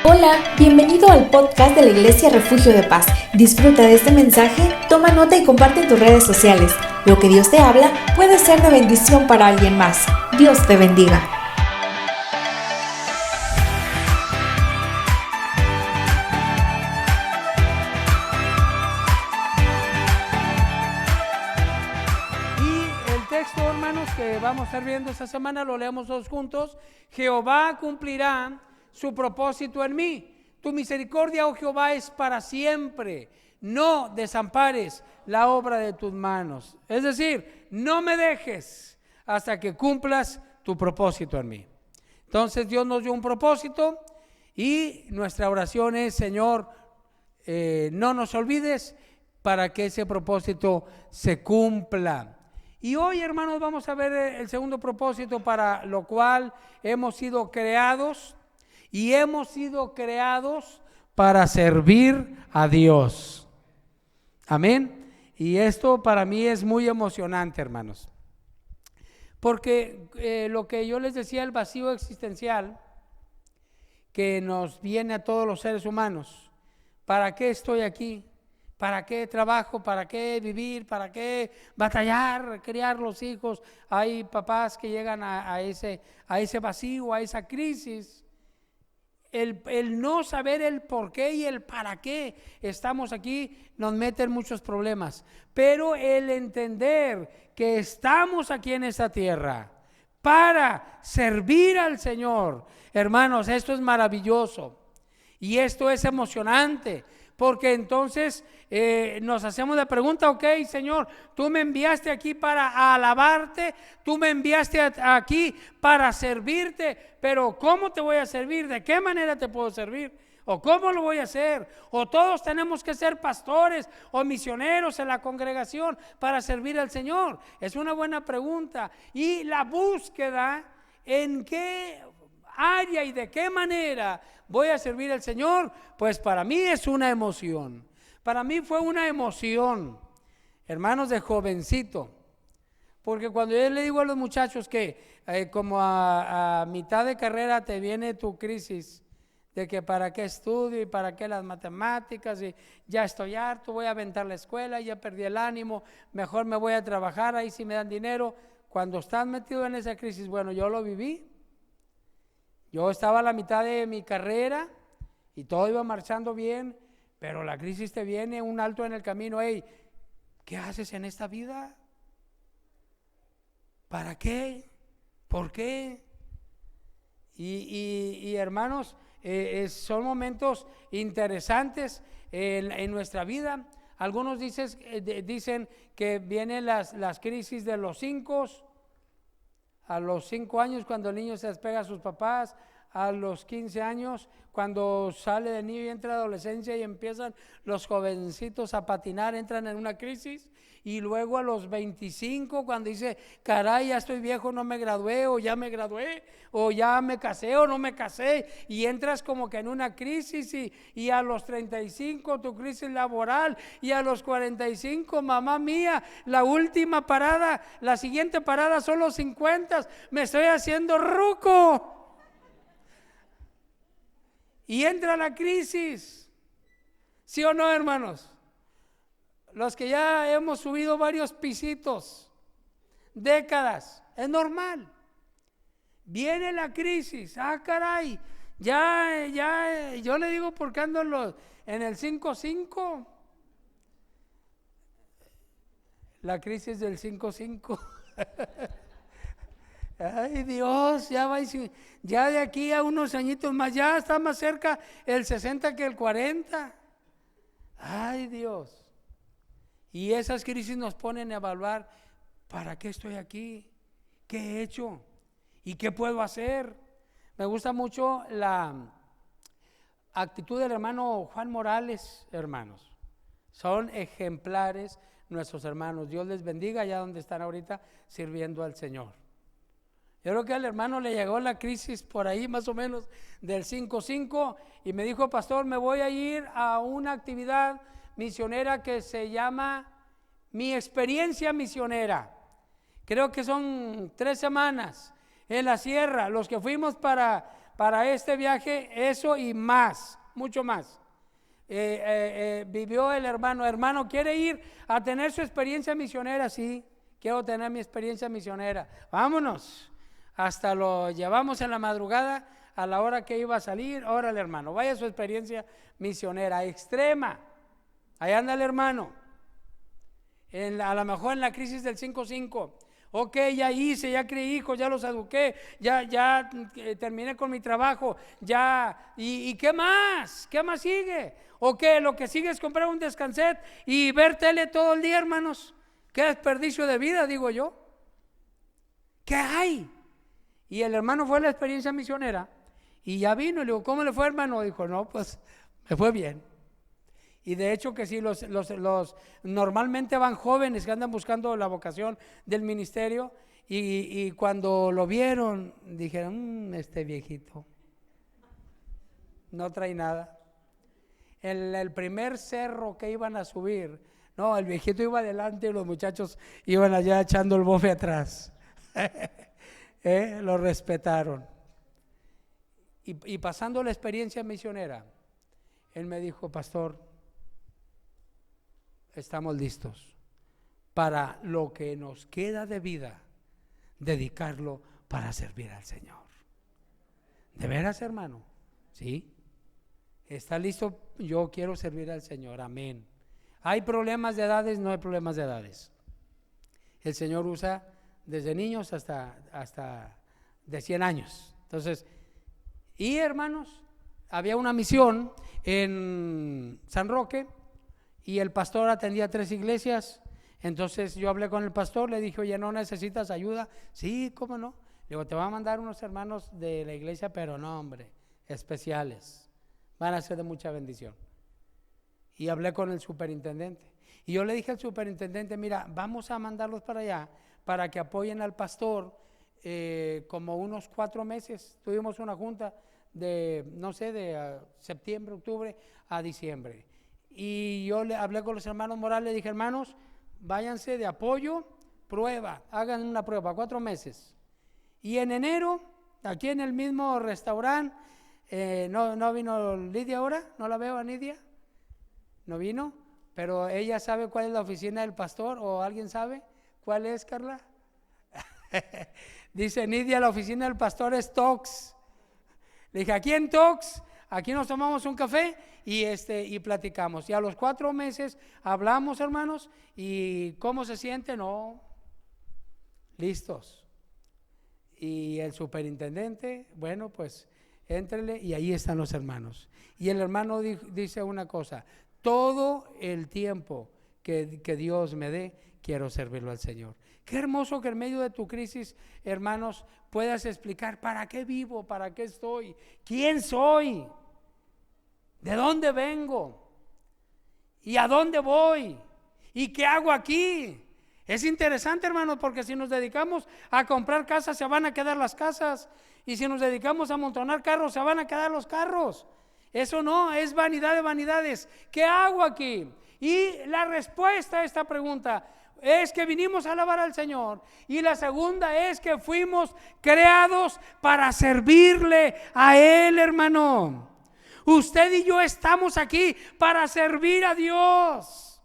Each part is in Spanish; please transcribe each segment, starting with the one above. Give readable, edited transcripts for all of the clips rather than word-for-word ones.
Hola, bienvenido al podcast de la Iglesia Refugio de Paz. Disfruta de este mensaje, toma nota y comparte en tus redes sociales. Lo que Dios te habla puede ser de bendición para alguien más. Dios te bendiga. Y el texto, hermanos, que vamos a estar viendo esta semana, lo leemos todos juntos. Jehová cumplirá su propósito en mí. Tu misericordia, oh Jehová, es para siempre. No desampares la obra de tus manos. Es decir, no me dejes hasta que cumplas tu propósito en mí. Entonces Dios nos dio un propósito y nuestra oración es: Señor, no nos olvides para que ese propósito se cumpla. Y hoy, hermanos, vamos a ver el segundo propósito para lo cual hemos sido creados. Y hemos sido creados para servir a Dios. Amén. Y esto para mí es muy emocionante, hermanos. Porque lo que yo les decía, el vacío existencial que nos viene a todos los seres humanos. ¿Para qué estoy aquí? ¿Para qué trabajo? ¿Para qué vivir? ¿Para qué batallar, criar los hijos? Hay papás que llegan a ese vacío, a esa crisis. El no saber el por qué y el para qué estamos aquí nos mete en muchos problemas. Pero el entender que estamos aquí en esta tierra para servir al Señor, hermanos, esto es maravilloso y esto es emocionante. Porque entonces nos hacemos la pregunta: ok, Señor, tú me enviaste aquí para alabarte, tú me enviaste aquí para servirte, pero ¿cómo te voy a servir? ¿De qué manera te puedo servir? ¿O cómo lo voy a hacer? ¿O todos tenemos que ser pastores o misioneros en la congregación para servir al Señor? Es una buena pregunta. Y la búsqueda en qué área y de qué manera voy a servir al Señor, pues para mí es una emoción. Para mí fue una emoción, hermanos, de jovencito, porque cuando yo le digo a los muchachos que como a mitad de carrera te viene tu crisis de que para qué estudio y para qué las matemáticas, y ya estoy harto, voy a aventar la escuela, ya perdí el ánimo, mejor me voy a trabajar, ahí sí me dan dinero. Cuando estás metido en esa crisis, bueno, yo lo viví. Yo estaba a la mitad de mi carrera y todo iba marchando bien, pero la crisis te viene, un alto en el camino. Hey, ¿qué haces en esta vida? ¿Para qué? ¿Por qué? Y hermanos, son momentos interesantes en nuestra vida. Algunos dicen que vienen las crisis de los 5. A los 5 años, cuando el niño se despega a sus papás. A los 15 años, cuando sale de niño y entra a la adolescencia y empiezan los jovencitos a patinar, entran en una crisis. Y luego a los 25, cuando dice: caray, ya estoy viejo, no me gradué, o ya me gradué, o ya me casé o no me casé, y entras como que en una crisis. Y a los 35 tu crisis laboral, y a los 45, mamá mía, la última parada, la siguiente parada son los 50, me estoy haciendo ruco. Y entra la crisis. ¿Sí o no, hermanos? Los que ya hemos subido varios pisitos, décadas, es normal. Viene la crisis. Ah, caray, ya, yo le digo porque ando en el 5-5. La crisis del 5-5. Ay, Dios, ya de aquí a unos añitos más, ya está más cerca el 60 que el 40. Ay, Dios. Y esas crisis nos ponen a evaluar: ¿para qué estoy aquí? ¿Qué he hecho? ¿Y qué puedo hacer? Me gusta mucho la actitud del hermano Juan Morales, hermanos. Son ejemplares nuestros hermanos. Dios les bendiga allá donde están ahorita sirviendo al Señor. Yo creo que al hermano le llegó la crisis por ahí más o menos del 5-5 y me dijo: pastor, me voy a ir a una actividad misionera que se llama Mi Experiencia Misionera. Creo que son 3 semanas en la sierra. Los que fuimos para para este viaje eso y más, mucho más. Vivió el hermano, ¿quiere ir a tener su experiencia misionera? Sí, quiero tener mi experiencia misionera. Vámonos. Hasta lo llevamos en la madrugada a la hora que iba a salir. Órale, hermano, vaya a su experiencia misionera extrema. Ahí anda el hermano. A lo mejor en la crisis del 5-5. Ok, ya hice, ya crié hijos, ya los eduqué, ya terminé con mi trabajo, ya, ¿y qué más? ¿Qué más sigue? ¿O qué? Lo que sigue es comprar un descanset y ver tele todo el día, hermanos. Qué desperdicio de vida, digo yo. ¿Qué hay? Y el hermano fue a la experiencia misionera y ya vino, y le digo, ¿cómo le fue, hermano? Dijo, no, pues me fue bien. Y de hecho que sí, los normalmente van jóvenes que andan buscando la vocación del ministerio y cuando lo vieron dijeron, este viejito no trae nada. El primer cerro que iban a subir, no, el viejito iba adelante y los muchachos iban allá echando el bofe atrás. Lo respetaron. Y pasando la experiencia misionera, él me dijo, pastor, estamos listos para lo que nos queda de vida, dedicarlo para servir al Señor. ¿De veras, hermano? ¿Sí? ¿Está listo? Yo quiero servir al Señor, amén. ¿Hay problemas de edades? No hay problemas de edades. El Señor usa desde niños hasta de 100 años. Entonces, y hermanos, había una misión en San Roque y el pastor atendía 3 iglesias. Entonces yo hablé con el pastor, le dije, oye, ¿no necesitas ayuda? Sí, ¿cómo no? Le digo, te va a mandar unos hermanos de la iglesia, pero no, hombre, especiales. Van a ser de mucha bendición. Y hablé con el superintendente. Y yo le dije al superintendente, mira, vamos a mandarlos para allá para que apoyen al pastor como unos 4 meses. Tuvimos una junta de, no sé, de septiembre, octubre a diciembre. Y yo le hablé con los hermanos Morales, le dije, hermanos, váyanse de apoyo, prueba, hagan una prueba, 4 meses. Y en enero, aquí en el mismo restaurante, no vino Lidia ahora, no la veo a Nidia, no vino, pero ella sabe cuál es la oficina del pastor, o alguien sabe cuál es, Carla. Dice Nidia, la oficina del pastor es Tox. Le dije, aquí en Tox, aquí nos tomamos un café y platicamos. Y a los 4 meses hablamos, hermanos, y ¿cómo se siente? No, listos. Y el superintendente, bueno, pues éntrele, y ahí están los hermanos. Y el hermano dice una cosa, todo el tiempo que Dios me dé, quiero servirlo al Señor. Qué hermoso que en medio de tu crisis, hermanos, puedas explicar para qué vivo, para qué estoy, quién soy, de dónde vengo y a dónde voy y qué hago aquí. Es interesante, hermanos, porque si nos dedicamos a comprar casas, se van a quedar las casas, y si nos dedicamos a amontonar carros, se van a quedar los carros. Eso no, es vanidad de vanidades. ¿Qué hago aquí? Y la respuesta a esta pregunta es que vinimos a alabar al Señor, y la segunda es que fuimos creados para servirle a Él, hermano. Usted y yo estamos aquí para servir a Dios.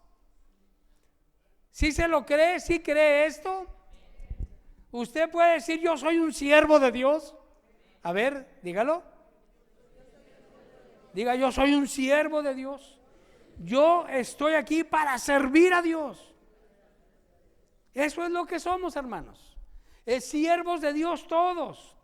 ¿Sí se lo cree? ¿Sí cree esto? Usted puede decir, yo soy un siervo de Dios. A ver, dígalo. Diga, yo soy un siervo de Dios. Yo estoy aquí para servir a Dios. Eso es lo que somos, hermanos. Es siervos de Dios todos.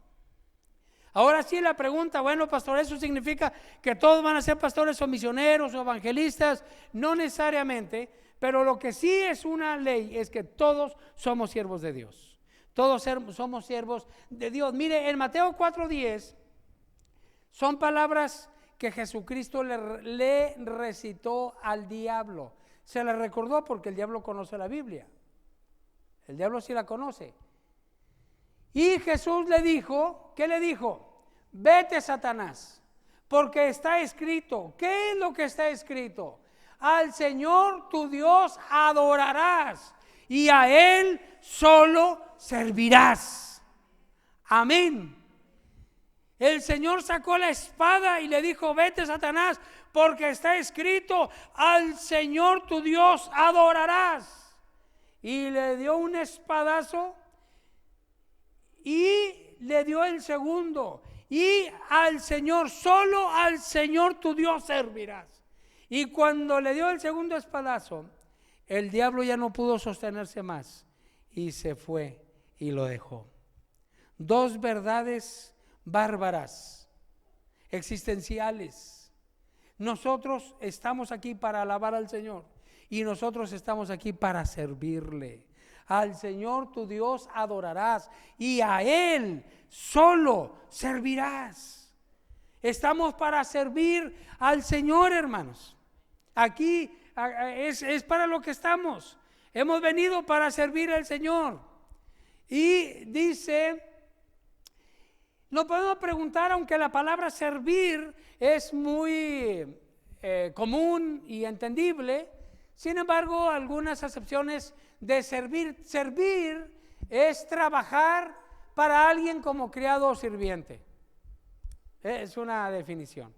Ahora sí la pregunta, bueno, pastor, ¿eso significa que todos van a ser pastores o misioneros o evangelistas? No necesariamente, pero lo que sí es una ley es que todos somos siervos de Dios. Todos somos siervos de Dios. Mire, en Mateo 4:10 son palabras que Jesucristo le recitó al diablo. Se la recordó porque el diablo conoce la Biblia. El diablo sí la conoce. Y Jesús le dijo, ¿qué le dijo? Vete, Satanás, porque está escrito. ¿Qué es lo que está escrito? Al Señor tu Dios adorarás y a Él solo servirás. Amén. El Señor sacó la espada y le dijo: vete, Satanás, porque está escrito: al Señor tu Dios adorarás. Y le dio un espadazo y le dio el segundo. Y al Señor, solo al Señor tu Dios servirás. Y cuando le dio el segundo espadazo, el diablo ya no pudo sostenerse más y se fue y lo dejó. Dos verdades bárbaras, existenciales. Nosotros estamos aquí para alabar al Señor y nosotros estamos aquí para servirle. Al Señor tu Dios adorarás y a Él solo servirás. Estamos para servir al Señor, hermanos. Aquí es para lo que estamos. Hemos venido para servir al Señor. Y dice, nos podemos preguntar, aunque la palabra servir es muy común y entendible, sin embargo, algunas acepciones de servir. Servir es trabajar para alguien como criado o sirviente. Es una definición.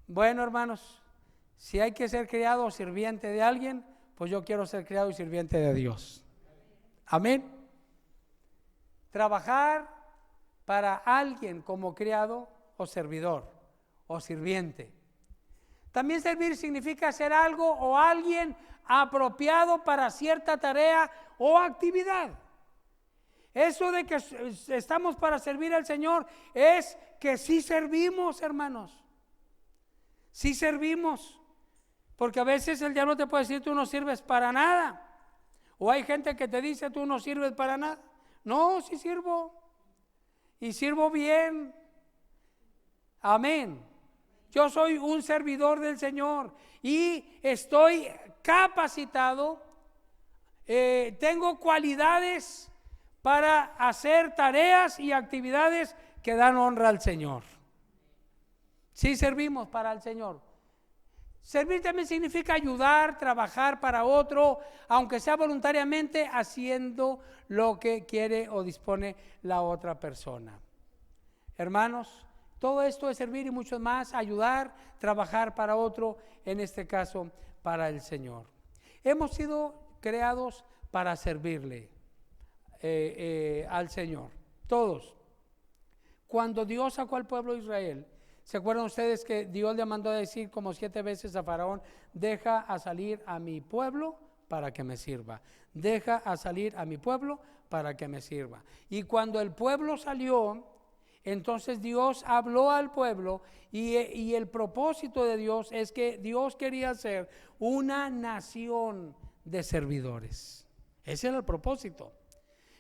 Bueno, hermanos, si hay que ser criado o sirviente de alguien, pues yo quiero ser criado y sirviente de Dios. Amén. Trabajar para alguien como criado o servidor o sirviente. También servir significa hacer algo o alguien apropiado para cierta tarea o actividad. Eso de que estamos para servir al Señor es que sí servimos, hermanos. Sí servimos. Porque a veces el diablo te puede decir: tú no sirves para nada. O hay gente que te dice: tú no sirves para nada. No, sí sirvo. Y sirvo bien. Amén. Yo soy un servidor del Señor y estoy capacitado, tengo cualidades para hacer tareas y actividades que dan honra al Señor. Sí servimos para el Señor. Servir también significa ayudar, trabajar para otro, aunque sea voluntariamente, haciendo lo que quiere o dispone la otra persona. Hermanos, todo esto es servir y mucho más, ayudar, trabajar para otro, en este caso para el Señor. Hemos sido creados para servirle al Señor, todos. Cuando Dios sacó al pueblo de Israel, ¿se acuerdan ustedes que Dios le mandó a decir como 7 veces a Faraón: deja a salir a mi pueblo para que me sirva? Deja a salir a mi pueblo para que me sirva. Y cuando el pueblo salió, entonces Dios habló al pueblo y el propósito de Dios es que Dios quería ser una nación de servidores. Ese era el propósito.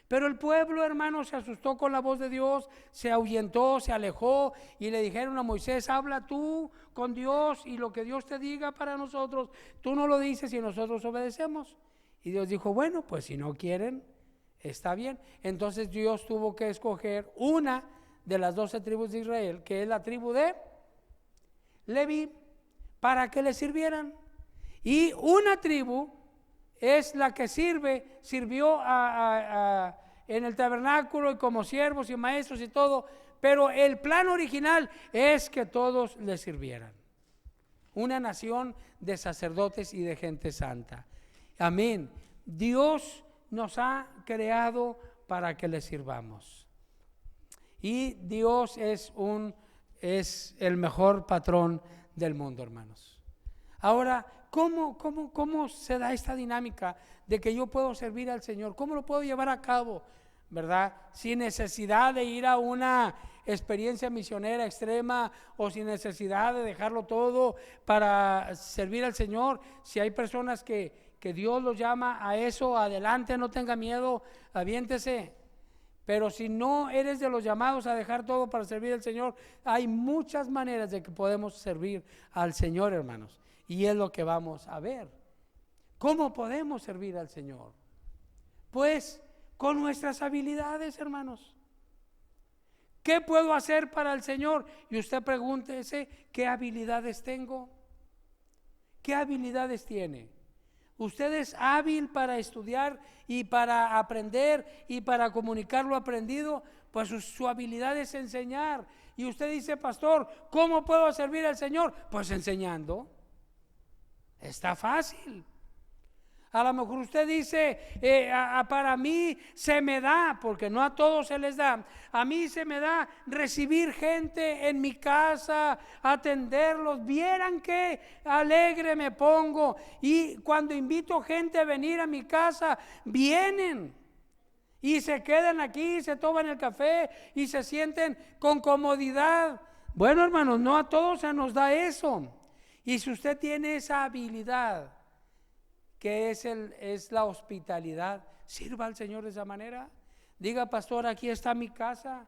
Pero el pueblo, hermano, se asustó con la voz de Dios, se ahuyentó, se alejó y le dijeron a Moisés: habla tú con Dios y lo que Dios te diga para nosotros, tú no lo dices y nosotros obedecemos. Y Dios dijo: bueno, pues si no quieren, está bien. Entonces Dios tuvo que escoger una de las 12 tribus de Israel, que es la tribu de Leví, para que le sirvieran. Y una tribu es la que sirvió en el tabernáculo y como siervos y maestros y todo, pero el plan original es que todos le sirvieran. Una nación de sacerdotes y de gente santa. Amén. Dios nos ha creado para que le sirvamos. Y Dios es el mejor patrón del mundo, hermanos. Ahora, ¿cómo se da esta dinámica de que yo puedo servir al Señor? ¿Cómo lo puedo llevar a cabo? ¿Verdad? Sin necesidad de ir a una experiencia misionera extrema o sin necesidad de dejarlo todo para servir al Señor. Si hay personas que Dios los llama a eso, adelante, no tenga miedo, aviéntese. Pero si no eres de los llamados a dejar todo para servir al Señor, hay muchas maneras de que podemos servir al Señor, hermanos. Y es lo que vamos a ver. ¿Cómo podemos servir al Señor? Pues con nuestras habilidades, hermanos. ¿Qué puedo hacer para el Señor? Y usted pregúntese: ¿qué habilidades tengo? ¿Qué habilidades tiene? Usted es hábil para estudiar y para aprender y para comunicar lo aprendido, pues su habilidad es enseñar. Y usted dice, pastor, ¿cómo puedo servir al Señor? Pues enseñando. Está fácil. A lo mejor usted dice, para mí se me da, porque no a todos se les da, a mí se me da recibir gente en mi casa, atenderlos, vieran qué alegre me pongo, y cuando invito gente a venir a mi casa, vienen y se quedan aquí, se toman el café y se sienten con comodidad. Bueno, hermanos, no a todos se nos da eso, y si usted tiene esa habilidad, que es la hospitalidad, sirva al Señor de esa manera. Diga, pastor, aquí está mi casa,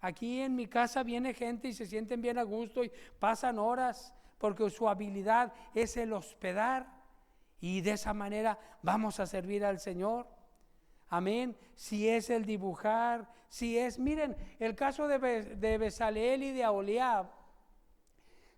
aquí en mi casa viene gente y se sienten bien a gusto y pasan horas, porque su habilidad es el hospedar, y de esa manera vamos a servir al Señor. Amén. Si es el dibujar, si es, miren, el caso de Bezaleel y de Aholiab.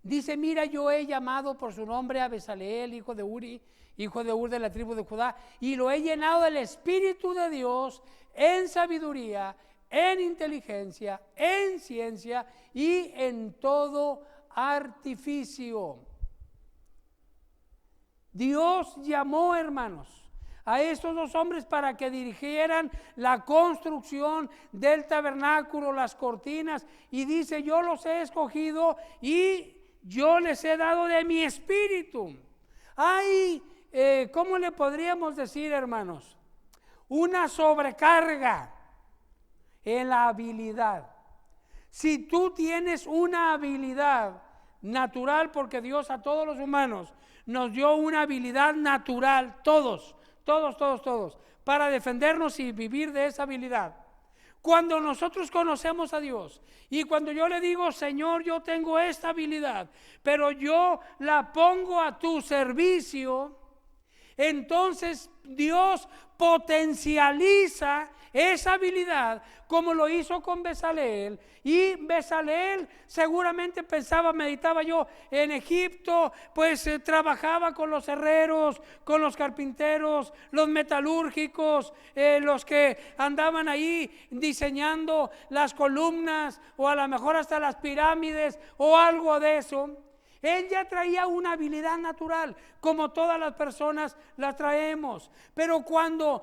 Dice, mira, yo he llamado por su nombre a Bezaleel, hijo de Uri, hijo de Ur de la tribu de Judá, y lo he llenado del Espíritu de Dios en sabiduría, en inteligencia, en ciencia y en todo artificio. Dios llamó, hermanos, a estos dos hombres para que dirigieran la construcción del tabernáculo, las cortinas, y dice, yo los he escogido y yo les he dado de mi espíritu. Hay, ¿cómo le podríamos decir, hermanos? Una sobrecarga en la habilidad. Si tú tienes una habilidad natural, porque Dios a todos los humanos nos dio una habilidad natural, todos, para defendernos y vivir de esa habilidad. Cuando nosotros conocemos a Dios y cuando yo le digo, Señor, yo tengo esta habilidad, pero yo la pongo a tu servicio, entonces Dios potencializa esa habilidad, como lo hizo con Bezaleel. Y Bezaleel seguramente pensaba, meditaba yo, en Egipto, pues trabajaba con los herreros, con los carpinteros, los metalúrgicos, los que andaban ahí diseñando las columnas, o a lo mejor hasta las pirámides, o algo de eso. Él ya traía una habilidad natural, como todas las personas la traemos. Pero cuando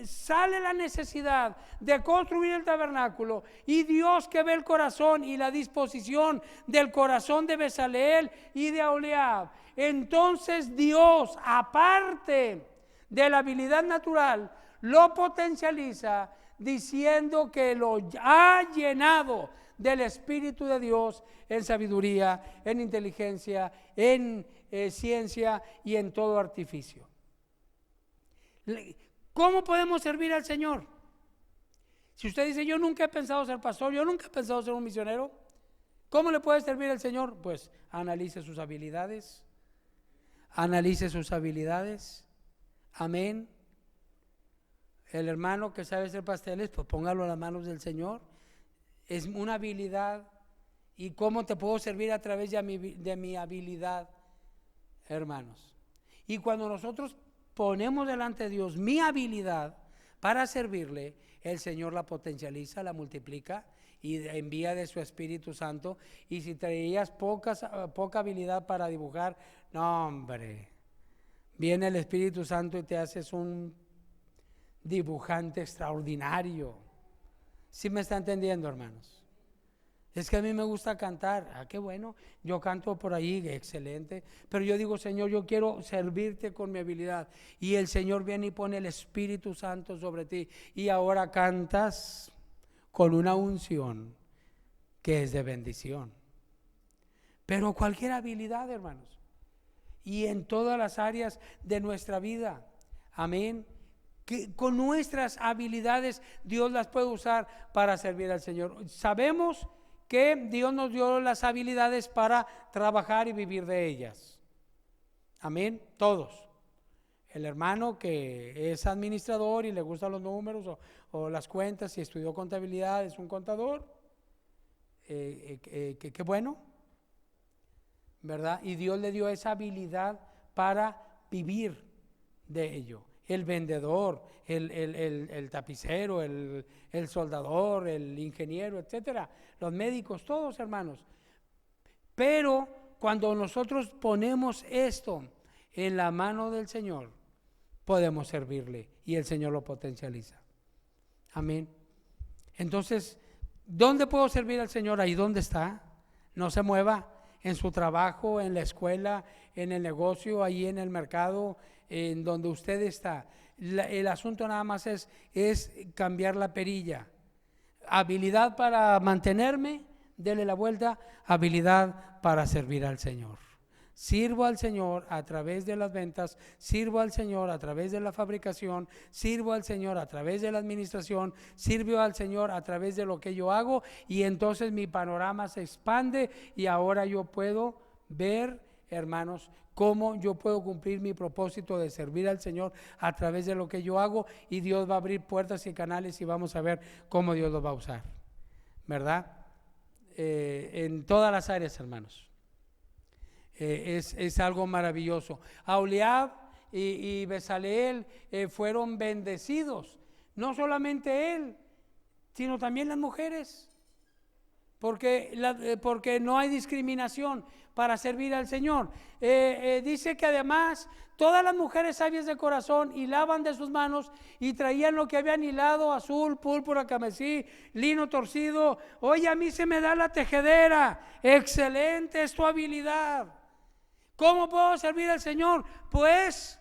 sale la necesidad de construir el tabernáculo, y Dios que ve el corazón y la disposición del corazón de Bezaleel y de Aholiab, entonces Dios, aparte de la habilidad natural, lo potencializa diciendo que lo ha llenado del Espíritu de Dios en sabiduría, en inteligencia, en ciencia y en todo artificio. ¿Cómo podemos servir al Señor? Si usted dice, yo nunca he pensado ser pastor, yo nunca he pensado ser un misionero, ¿cómo le puede servir al Señor? Pues analice sus habilidades, amén. El hermano que sabe hacer pasteles, pues póngalo a las manos del Señor. Es una habilidad. ¿Y cómo te puedo servir a través de mi habilidad, hermanos? Y cuando nosotros ponemos delante de Dios mi habilidad para servirle, el Señor la potencializa, la multiplica y envía de su Espíritu Santo. Y si traías poca habilidad para dibujar, no, hombre, viene el Espíritu Santo y te haces un dibujante extraordinario. ¿Sí me está entendiendo, hermanos? Es que a mí me gusta cantar. Qué bueno, yo canto por ahí, excelente. Pero yo digo, Señor, yo quiero servirte con mi habilidad. Y el Señor viene y pone el Espíritu Santo sobre ti. Y ahora cantas con una unción que es de bendición. Pero cualquier habilidad, hermanos. Y en todas las áreas de nuestra vida. Amén. Que con nuestras habilidades Dios las puede usar para servir al Señor. Sabemos que Dios nos dio las habilidades para trabajar y vivir de ellas. Amén, todos. El hermano que es administrador y le gustan los números o las cuentas y estudió contabilidad, es un contador, qué bueno, ¿verdad? Y Dios le dio esa habilidad para vivir de ello. El vendedor, el tapicero, el soldador, el ingeniero, etcétera, los médicos, todos, hermanos. Pero cuando nosotros ponemos esto en la mano del Señor, podemos servirle y el Señor lo potencializa. Amén. Entonces, ¿dónde puedo servir al Señor? Ahí donde está. No se mueva. En su trabajo, en la escuela, en el negocio, ahí en el mercado, en donde usted está. El asunto nada más es cambiar la perilla. Habilidad para mantenerme, dele la vuelta. Habilidad para servir al Señor. Sirvo al Señor a través de las ventas, sirvo al Señor a través de la fabricación, sirvo al Señor a través de la administración, sirvo al Señor a través de lo que yo hago, y entonces mi panorama se expande y ahora yo puedo ver, hermanos, cómo yo puedo cumplir mi propósito de servir al Señor a través de lo que yo hago, y Dios va a abrir puertas y canales y vamos a ver cómo Dios los va a usar, ¿verdad? En todas las áreas, hermanos. Es algo maravilloso. Aholiab y Bezaleel fueron bendecidos, no solamente él, sino también las mujeres, porque no hay discriminación para servir al Señor. Dice que además todas las mujeres sabias de corazón hilaban de sus manos y traían lo que habían hilado: azul, púrpura, carmesí, lino torcido. Oye, a mí se me da la tejedera. Excelente es tu habilidad. ¿Cómo puedo servir al Señor? Pues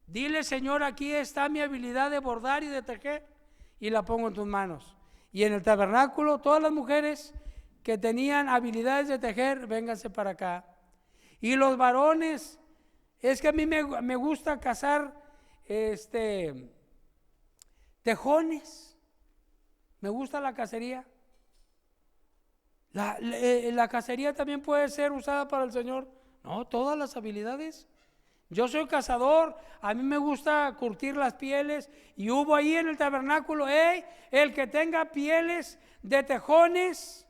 dile: Señor, aquí está mi habilidad de bordar y de tejer, y la pongo en tus manos. Y en el tabernáculo, todas las mujeres que tenían habilidades de tejer, vénganse para acá. Y los varones, es que a mí me gusta cazar tejones, me gusta la cacería. La cacería también puede ser usada para el Señor. No, todas las habilidades. Yo soy cazador, a mí me gusta curtir las pieles, y hubo ahí en el tabernáculo: el que tenga pieles de tejones,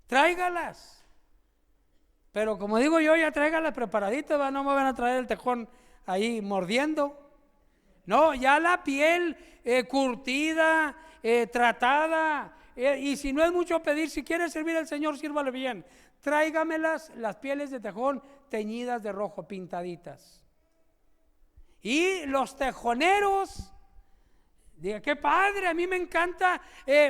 tráigalas. Pero como digo yo, ya tráigalas preparaditas, no me van a traer el tejón ahí mordiendo. No, ya la piel curtida, tratada, y si no es mucho pedir, si quiere servir al Señor, sírvale bien. Tráigamelas, las pieles de tejón teñidas de rojo, pintaditas. Y los tejoneros, diga: qué padre, a mí me encanta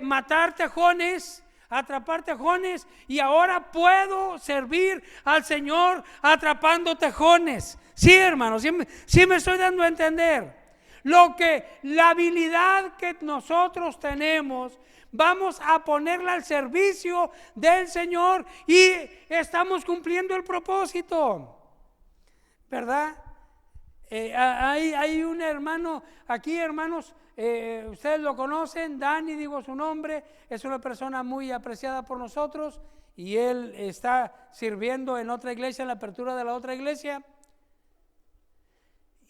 matar tejones, atrapar tejones, y ahora puedo servir al Señor atrapando tejones. Sí, hermanos, sí me estoy dando a entender. La habilidad que nosotros tenemos, vamos a ponerla al servicio del Señor y estamos cumpliendo el propósito, ¿verdad? Hay un hermano aquí, hermanos, ustedes lo conocen, Dani, digo su nombre, es una persona muy apreciada por nosotros, y él está sirviendo en otra iglesia, en la apertura de la otra iglesia.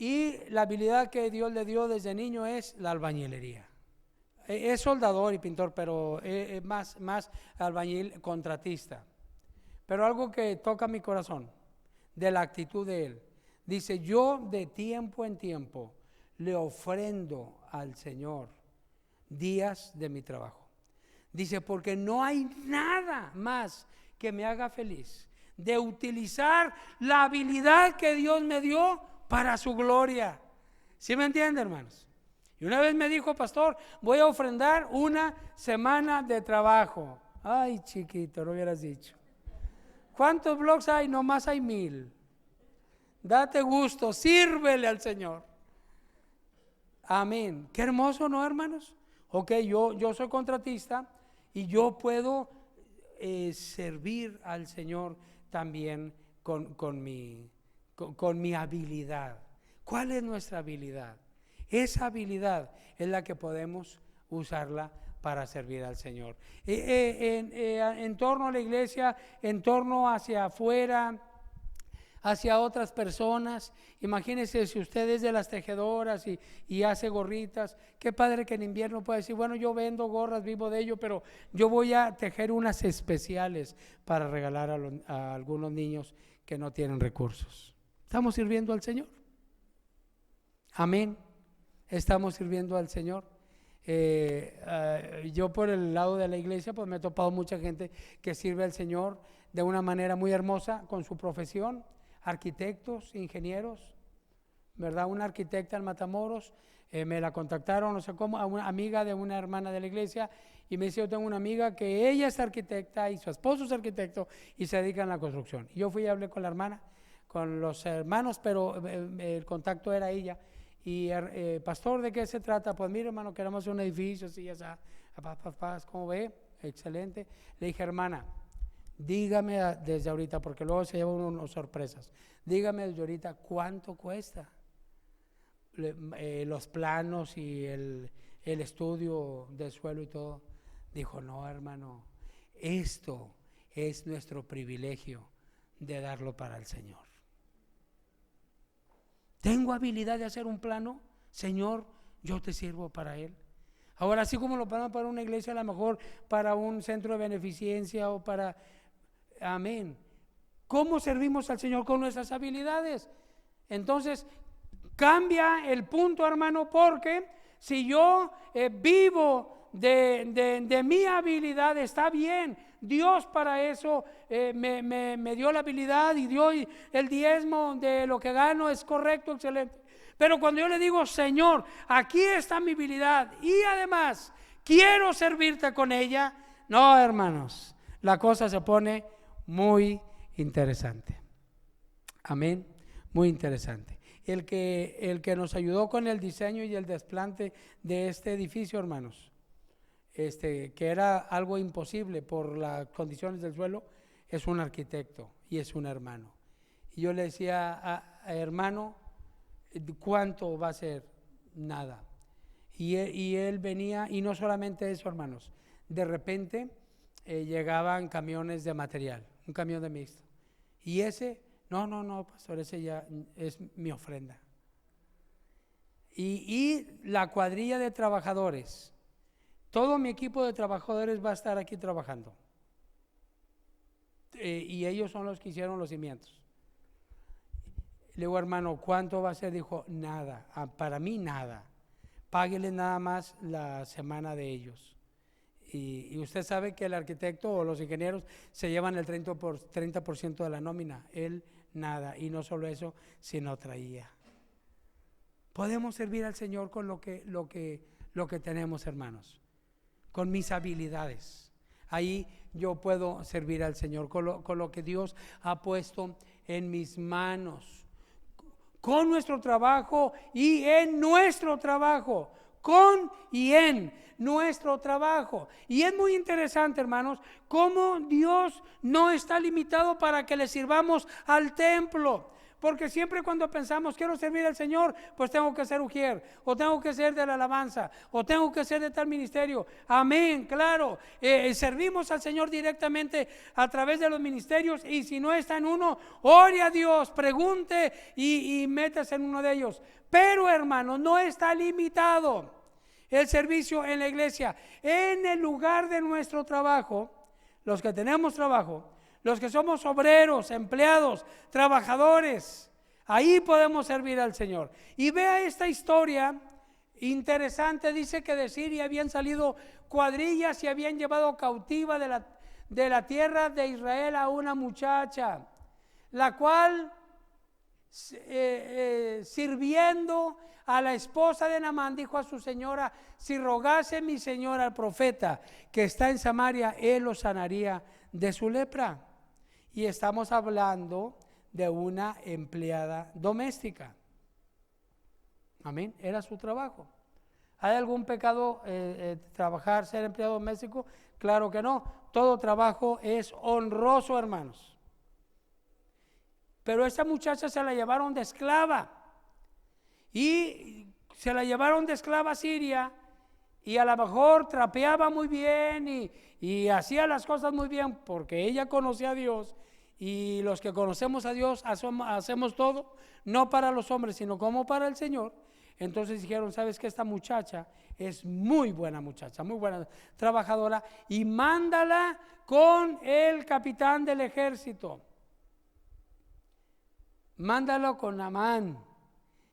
Y la habilidad que Dios le dio desde niño es la albañilería. Es soldador y pintor, pero es más albañil, contratista. Pero algo que toca mi corazón, de la actitud de él, dice: yo de tiempo en tiempo le ofrendo al Señor días de mi trabajo. Dice: porque no hay nada más que me haga feliz de utilizar la habilidad que Dios me dio para su gloria. ¿Sí me entiende, hermanos? Y una vez me dijo: pastor, voy a ofrendar una semana de trabajo. Ay, chiquito, lo hubieras dicho. ¿Cuántos blogs hay? Nomás hay 1000. Date gusto, sírvele al Señor. Amén. Qué hermoso, ¿no, hermanos? Ok, yo soy contratista y yo puedo servir al Señor también con mi habilidad. ¿Cuál es nuestra habilidad? Esa habilidad es la que podemos usarla para servir al Señor. En torno a la iglesia, en torno hacia afuera, hacia otras personas. Imagínense si usted es de las tejedoras y hace gorritas. Qué padre que en invierno pueda decir: bueno, yo vendo gorras, vivo de ello, pero yo voy a tejer unas especiales para regalar a algunos niños que no tienen recursos. ¿Estamos sirviendo al Señor? Amén. Estamos sirviendo al Señor. Yo por el lado de la iglesia pues me he topado mucha gente que sirve al Señor de una manera muy hermosa con su profesión, arquitectos, ingenieros, ¿verdad? Una arquitecta en Matamoros, me la contactaron, no sé cómo, a una amiga de una hermana de la iglesia, y me dice: yo tengo una amiga que ella es arquitecta y su esposo es arquitecto y se dedican a la construcción. Y yo fui y hablé con la hermana, con los hermanos, pero el contacto era ella. Y pastor, ¿de qué se trata? Pues mire, hermano, queremos un edificio, así, ya está, paz, ¿cómo ve? Excelente. Le dije: hermana, dígame desde ahorita, porque luego se llevan unas sorpresas, dígame desde ahorita cuánto cuesta los planos y el estudio del suelo y todo. Dijo: no, hermano, esto es nuestro privilegio de darlo para el Señor. ¿Tengo habilidad de hacer un plano? Señor, yo te sirvo para él. Ahora, así como lo plano para una iglesia, a lo mejor para un centro de beneficencia o para... Amén. ¿Cómo servimos al Señor? Con nuestras habilidades. Entonces, cambia el punto, hermano, porque si yo vivo de mi habilidad, está bien. Dios para eso me dio la habilidad y dio el diezmo de lo que gano, es correcto, excelente. Pero cuando yo le digo: Señor, aquí está mi habilidad y además quiero servirte con ella, no, hermanos, la cosa se pone muy interesante. Amén, muy interesante. El que nos ayudó con el diseño y el desplante de este edificio, hermanos, que era algo imposible por las condiciones del suelo, es un arquitecto y es un hermano. Y yo le decía: hermano, ¿cuánto va a ser? Nada. Y él venía, y no solamente eso, hermanos, de repente llegaban camiones de material, un camión de mixto, y ese, no, pastor, ese ya es mi ofrenda. Y la cuadrilla de trabajadores, todo mi equipo de trabajadores va a estar aquí trabajando, y ellos son los que hicieron los cimientos. Le digo: hermano, ¿cuánto va a ser? Dijo: nada, para mí nada, páguele nada más la semana de ellos. Y usted sabe que el arquitecto o los ingenieros se llevan el 30% de la nómina, él nada. Y no solo eso, sino traía. Podemos servir al Señor con lo que tenemos, hermanos, con mis habilidades. Ahí yo puedo servir al Señor con lo que Dios ha puesto en mis manos, con nuestro trabajo y en nuestro trabajo, con y en nuestro trabajo. Y es muy interesante, hermanos, cómo Dios no está limitado para que le sirvamos al templo. Porque siempre cuando pensamos: quiero servir al Señor, pues tengo que ser ujier, o tengo que ser de la alabanza, o tengo que ser de tal ministerio. Amén, claro, servimos al Señor directamente a través de los ministerios, y si no está en uno, ore a Dios, pregunte y métase en uno de ellos. Pero, hermano, no está limitado el servicio en la iglesia. En el lugar de nuestro trabajo, los que tenemos trabajo, los que somos obreros, empleados, trabajadores, ahí podemos servir al Señor. Y vea esta historia interesante. Dice que de Siria habían salido cuadrillas y habían llevado cautiva de la tierra de Israel a una muchacha, la cual sirviendo a la esposa de Naamán, dijo a su señora: si rogase mi señora al profeta que está en Samaria, él lo sanaría de su lepra. Y estamos hablando de una empleada doméstica. Amén, era su trabajo. ¿Hay algún pecado trabajar, ser empleado doméstico? Claro que no. Todo trabajo es honroso, hermanos. Pero esa muchacha se la llevaron de esclava, y se la llevaron de esclava a Siria, y a lo mejor trapeaba muy bien y hacía las cosas muy bien, porque ella conocía a Dios, y los que conocemos a Dios hacemos todo, no para los hombres, sino como para el Señor. Entonces dijeron: sabes que esta muchacha es muy buena muchacha, muy buena trabajadora, y mándala con el capitán del ejército, mándalo con Naamán.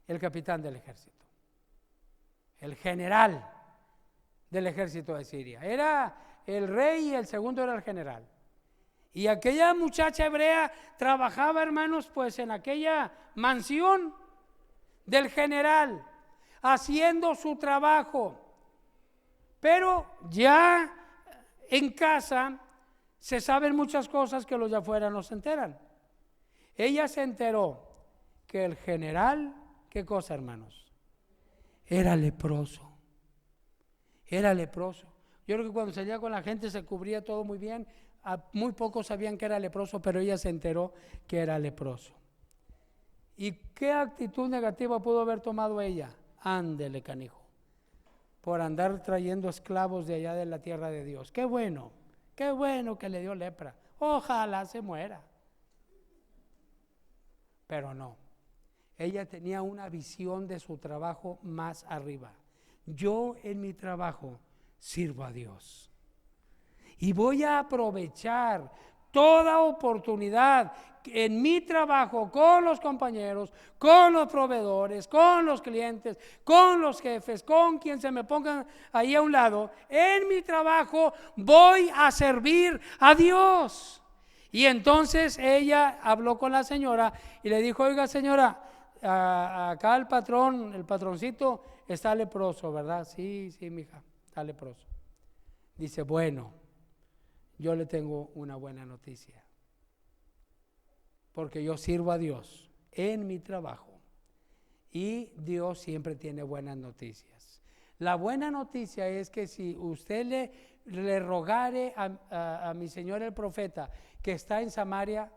el capitán del ejército, el general del ejército de Siria. Era el rey y el segundo era el general. Y aquella muchacha hebrea trabajaba, hermanos, pues en aquella mansión del general, haciendo su trabajo. Pero ya en casa se saben muchas cosas que los de afuera no se enteran. Ella se enteró que el general, ¿qué cosa, hermanos? Era leproso. Era leproso. Yo creo que cuando salía con la gente se cubría todo muy bien. Muy pocos sabían que era leproso, pero ella se enteró que era leproso. ¿Y qué actitud negativa pudo haber tomado ella? Ándele, canijo, por andar trayendo esclavos de allá de la tierra de Dios. Qué bueno que le dio lepra. Ojalá se muera. Pero no, ella tenía una visión de su trabajo más arriba. Yo en mi trabajo sirvo a Dios y voy a aprovechar toda oportunidad en mi trabajo con los compañeros, con los proveedores, con los clientes, con los jefes, con quien se me pongan ahí a un lado. En mi trabajo voy a servir a Dios. Y entonces ella habló con la señora y le dijo: oiga, señora, acá el patroncito está leproso, ¿verdad? Sí, mija, está leproso. Dice: bueno, yo le tengo una buena noticia, porque yo sirvo a Dios en mi trabajo y Dios siempre tiene buenas noticias. La buena noticia es que si usted le rogare a mi señor el profeta que está en Samaria,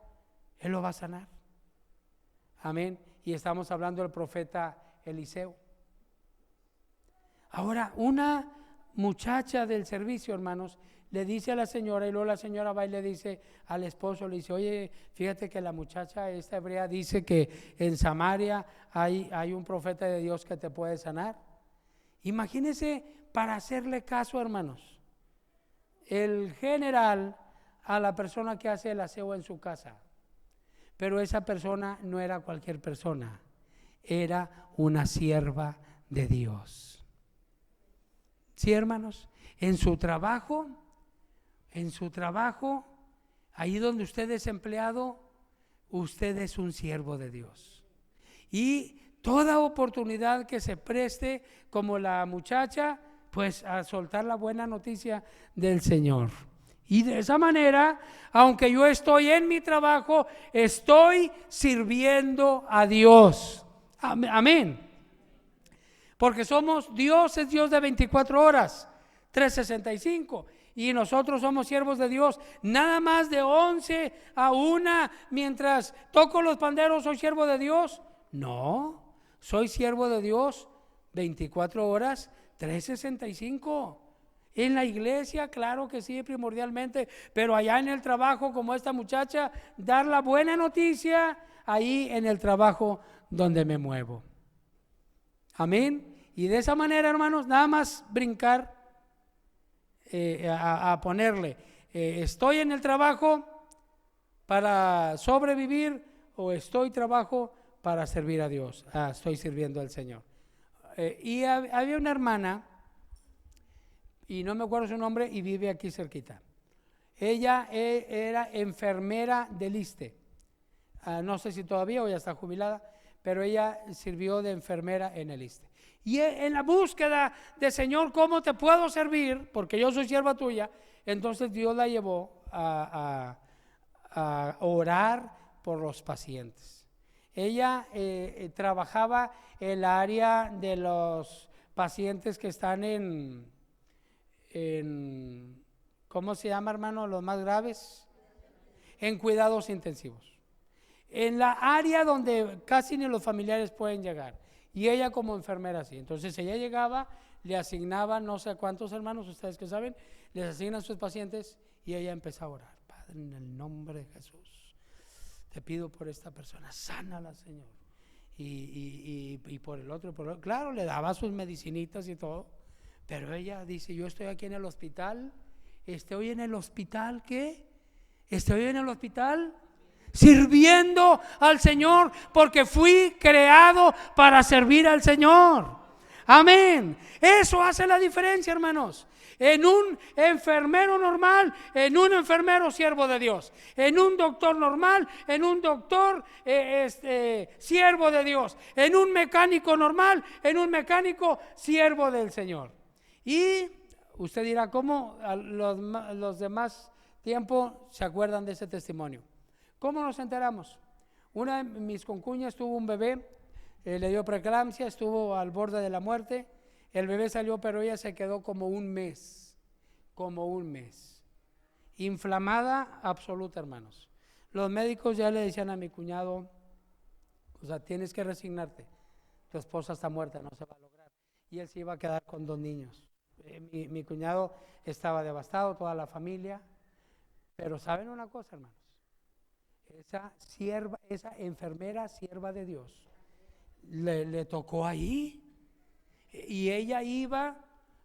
él lo va a sanar. Amén. Y estamos hablando del profeta Eliseo. Ahora, una muchacha del servicio, hermanos, le dice a la señora, y luego la señora va y le dice al esposo, le dice: oye, fíjate que la muchacha esta hebrea dice que en Samaria hay un profeta de Dios que te puede sanar. Imagínense, para hacerle caso, hermanos, el general a la persona que hace el aseo en su casa. Pero esa persona no era cualquier persona, era una sierva de Dios. Sí, hermanos, en su trabajo, ahí donde usted es empleado, usted es un siervo de Dios. Y toda oportunidad que se preste, como la muchacha, pues a soltar la buena noticia del Señor. Y de esa manera, aunque yo estoy en mi trabajo, estoy sirviendo a Dios. Amén. Porque Dios es Dios de 24 horas, 365. Y nosotros somos siervos de Dios. Nada más de 11 a 1, mientras toco los panderos, soy siervo de Dios. No, soy siervo de Dios 24 horas, 365. En la iglesia, claro que sí, primordialmente, pero allá en el trabajo, como esta muchacha, dar la buena noticia ahí en el trabajo donde me muevo. Amén. Y de esa manera, hermanos, nada más brincar a ponerle, estoy en el trabajo para sobrevivir o estoy trabajo para servir a Dios. Estoy sirviendo al Señor. Y había una hermana, y no me acuerdo su nombre, y vive aquí cerquita. Ella era enfermera del ISSSTE. No sé si todavía o ya está jubilada, pero ella sirvió de enfermera en el ISSSTE. Y en la búsqueda de: Señor, ¿cómo te puedo servir? Porque yo soy sierva tuya. Entonces Dios la llevó a orar por los pacientes. Ella trabajaba en la área de los pacientes que están en ¿cómo se llama, hermano? Los más graves, en cuidados intensivos, en la área donde casi ni los familiares pueden llegar, y ella como enfermera sí. Entonces ella llegaba, le asignaban no sé cuántos hermanos, ustedes que saben, les asignan sus pacientes, y ella empezó a orar: Padre, en el nombre de Jesús, te pido por esta persona, sánala, Señor. Y por el otro, claro, le daba sus medicinitas y todo. Pero ella dice: yo estoy aquí en el hospital. ¿Estoy en el hospital qué? ¿Estoy en el hospital sirviendo al Señor, porque fui creado para servir al Señor. Amén. Eso hace la diferencia, hermanos. En un enfermero normal, en un enfermero siervo de Dios. En un doctor normal, en un doctor siervo de Dios. En un mecánico normal, en un mecánico siervo del Señor. Y usted dirá, ¿cómo los demás tiempo se acuerdan de ese testimonio? ¿Cómo nos enteramos? Una de mis concuñas tuvo un bebé, le dio preeclampsia, estuvo al borde de la muerte. El bebé salió, pero ella se quedó como un mes, inflamada absoluta, hermanos. Los médicos ya le decían a mi cuñado, o sea, tienes que resignarte, tu esposa está muerta, no se va a lograr. Y él se iba a quedar con 2 niños. Mi cuñado estaba devastado, toda la familia. Pero ¿saben una cosa, hermanos? Esa enfermera sierva de Dios, le tocó ahí. Y ella iba,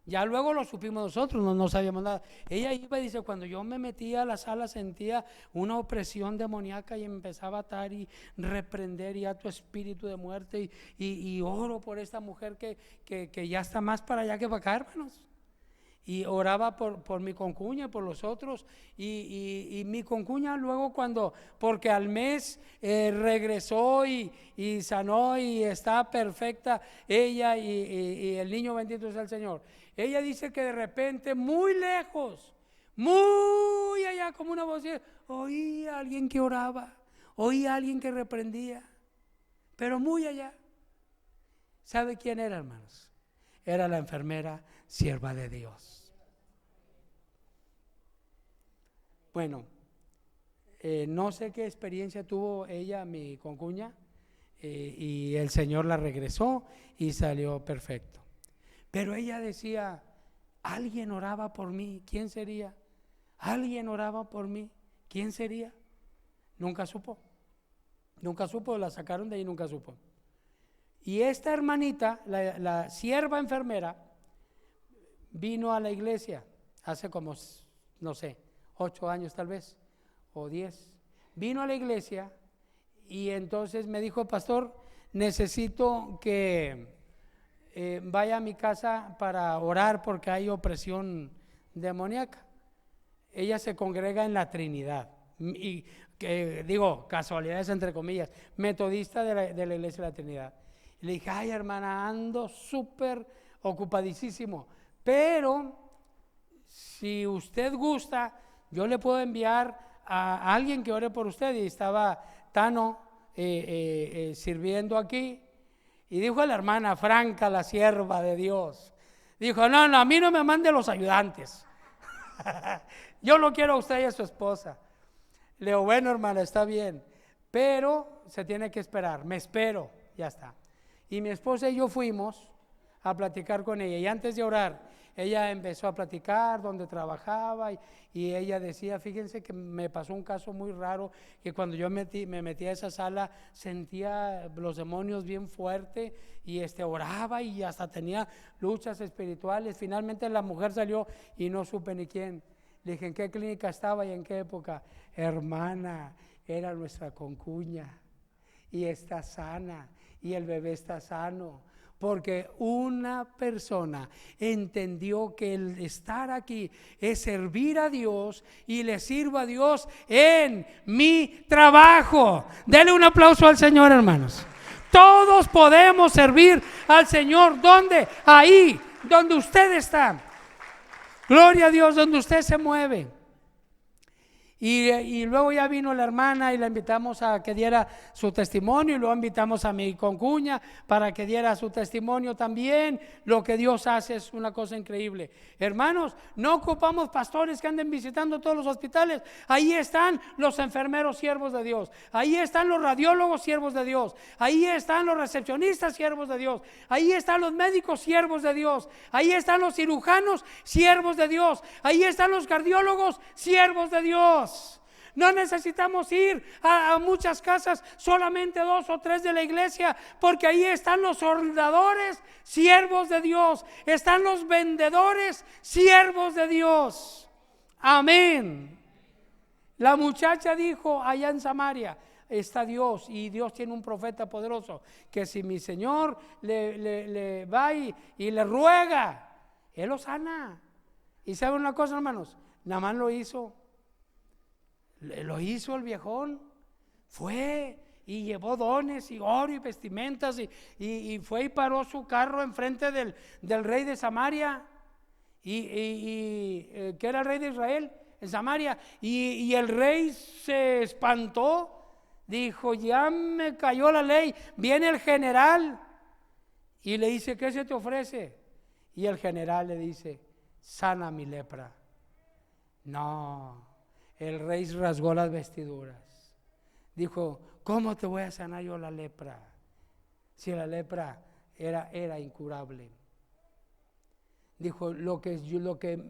ya luego lo supimos nosotros, no sabíamos nada. Ella iba y dice, cuando yo me metía a la sala sentía una opresión demoníaca y empezaba a atar y reprender ya tu espíritu de muerte y oro por esta mujer que ya está más para allá que para acá, hermanos. Y oraba por mi concuña, por los otros, y mi concuña luego porque al mes regresó y sanó y está perfecta ella y el niño, bendito sea el Señor. Ella dice que de repente, muy lejos, muy allá, como una voz, oí a alguien que oraba, oí a alguien que reprendía, pero muy allá. ¿Sabe quién era, hermanos? Era la enfermera sierva de Dios. Bueno, no sé qué experiencia tuvo ella, mi concuña, y el Señor la regresó y salió perfecto. Pero ella decía, alguien oraba por mí, ¿quién sería? Alguien oraba por mí, ¿quién sería? Nunca supo, la sacaron de ahí, nunca supo. Y esta hermanita, la sierva enfermera, vino a la iglesia hace como, no sé, 8 años tal vez, o 10. Vino a la iglesia y entonces me dijo, pastor, necesito que vaya a mi casa para orar porque hay opresión demoníaca. Ella se congrega en la Trinidad, y digo, casualidades entre comillas, metodista de la iglesia de la Trinidad. Y le dije, ay hermana, ando súper ocupadísimo, pero si usted gusta, yo le puedo enviar a alguien que ore por usted. Y estaba Tano sirviendo aquí. Y dijo a la hermana Franca, la sierva de Dios, dijo, no, a mí no me mande los ayudantes. Yo lo quiero a usted y a su esposa. Le digo, bueno hermana, está bien, pero se tiene que esperar. Me espero, ya está. Y mi esposa y yo fuimos a platicar con ella. Y antes de orar, ella empezó a platicar donde trabajaba y ella decía, fíjense que me pasó un caso muy raro, que cuando yo me metí a esa sala sentía los demonios bien fuerte y oraba y hasta tenía luchas espirituales. Finalmente la mujer salió y no supe ni quién. Le dije, ¿en qué clínica estaba y en qué época? Hermana, era nuestra concuña y está sana y el bebé está sano. Porque una persona entendió que el estar aquí es servir a Dios y le sirvo a Dios en mi trabajo. Denle un aplauso al Señor, hermanos. Todos podemos servir al Señor. ¿Dónde? Ahí, donde usted está. Gloria a Dios, donde usted se mueve. Y luego ya vino la hermana y la invitamos a que diera su testimonio, y luego invitamos a mi concuña para que diera su testimonio también. Lo que Dios hace es una cosa increíble. Hermanos, no ocupamos pastores que anden visitando todos los hospitales. Ahí están los enfermeros siervos de Dios, ahí están los radiólogos siervos de Dios, ahí están los recepcionistas siervos de Dios, ahí están los médicos siervos de Dios, ahí están los cirujanos siervos de Dios, ahí están los cardiólogos siervos de Dios. No necesitamos ir a muchas casas, solamente 2 o 3 de la iglesia, porque ahí están los soldadores, siervos de Dios, están los vendedores, siervos de Dios. Amén. La muchacha dijo allá en Samaria, está Dios y Dios tiene un profeta poderoso, que si mi Señor le va y le ruega, Él lo sana. Y saben una cosa, hermanos, Naamán lo hizo el viejón, fue y llevó dones y oro y vestimentas y fue y paró su carro enfrente del rey de Samaria que era el rey de Israel en Samaria, y el rey se espantó, dijo, ya me cayó la ley, viene el general y le dice, ¿qué se te ofrece? Y el general le dice, sana mi lepra. No, el rey rasgó las vestiduras, dijo, ¿cómo te voy a sanar yo la lepra? Si la lepra era incurable. Dijo, lo que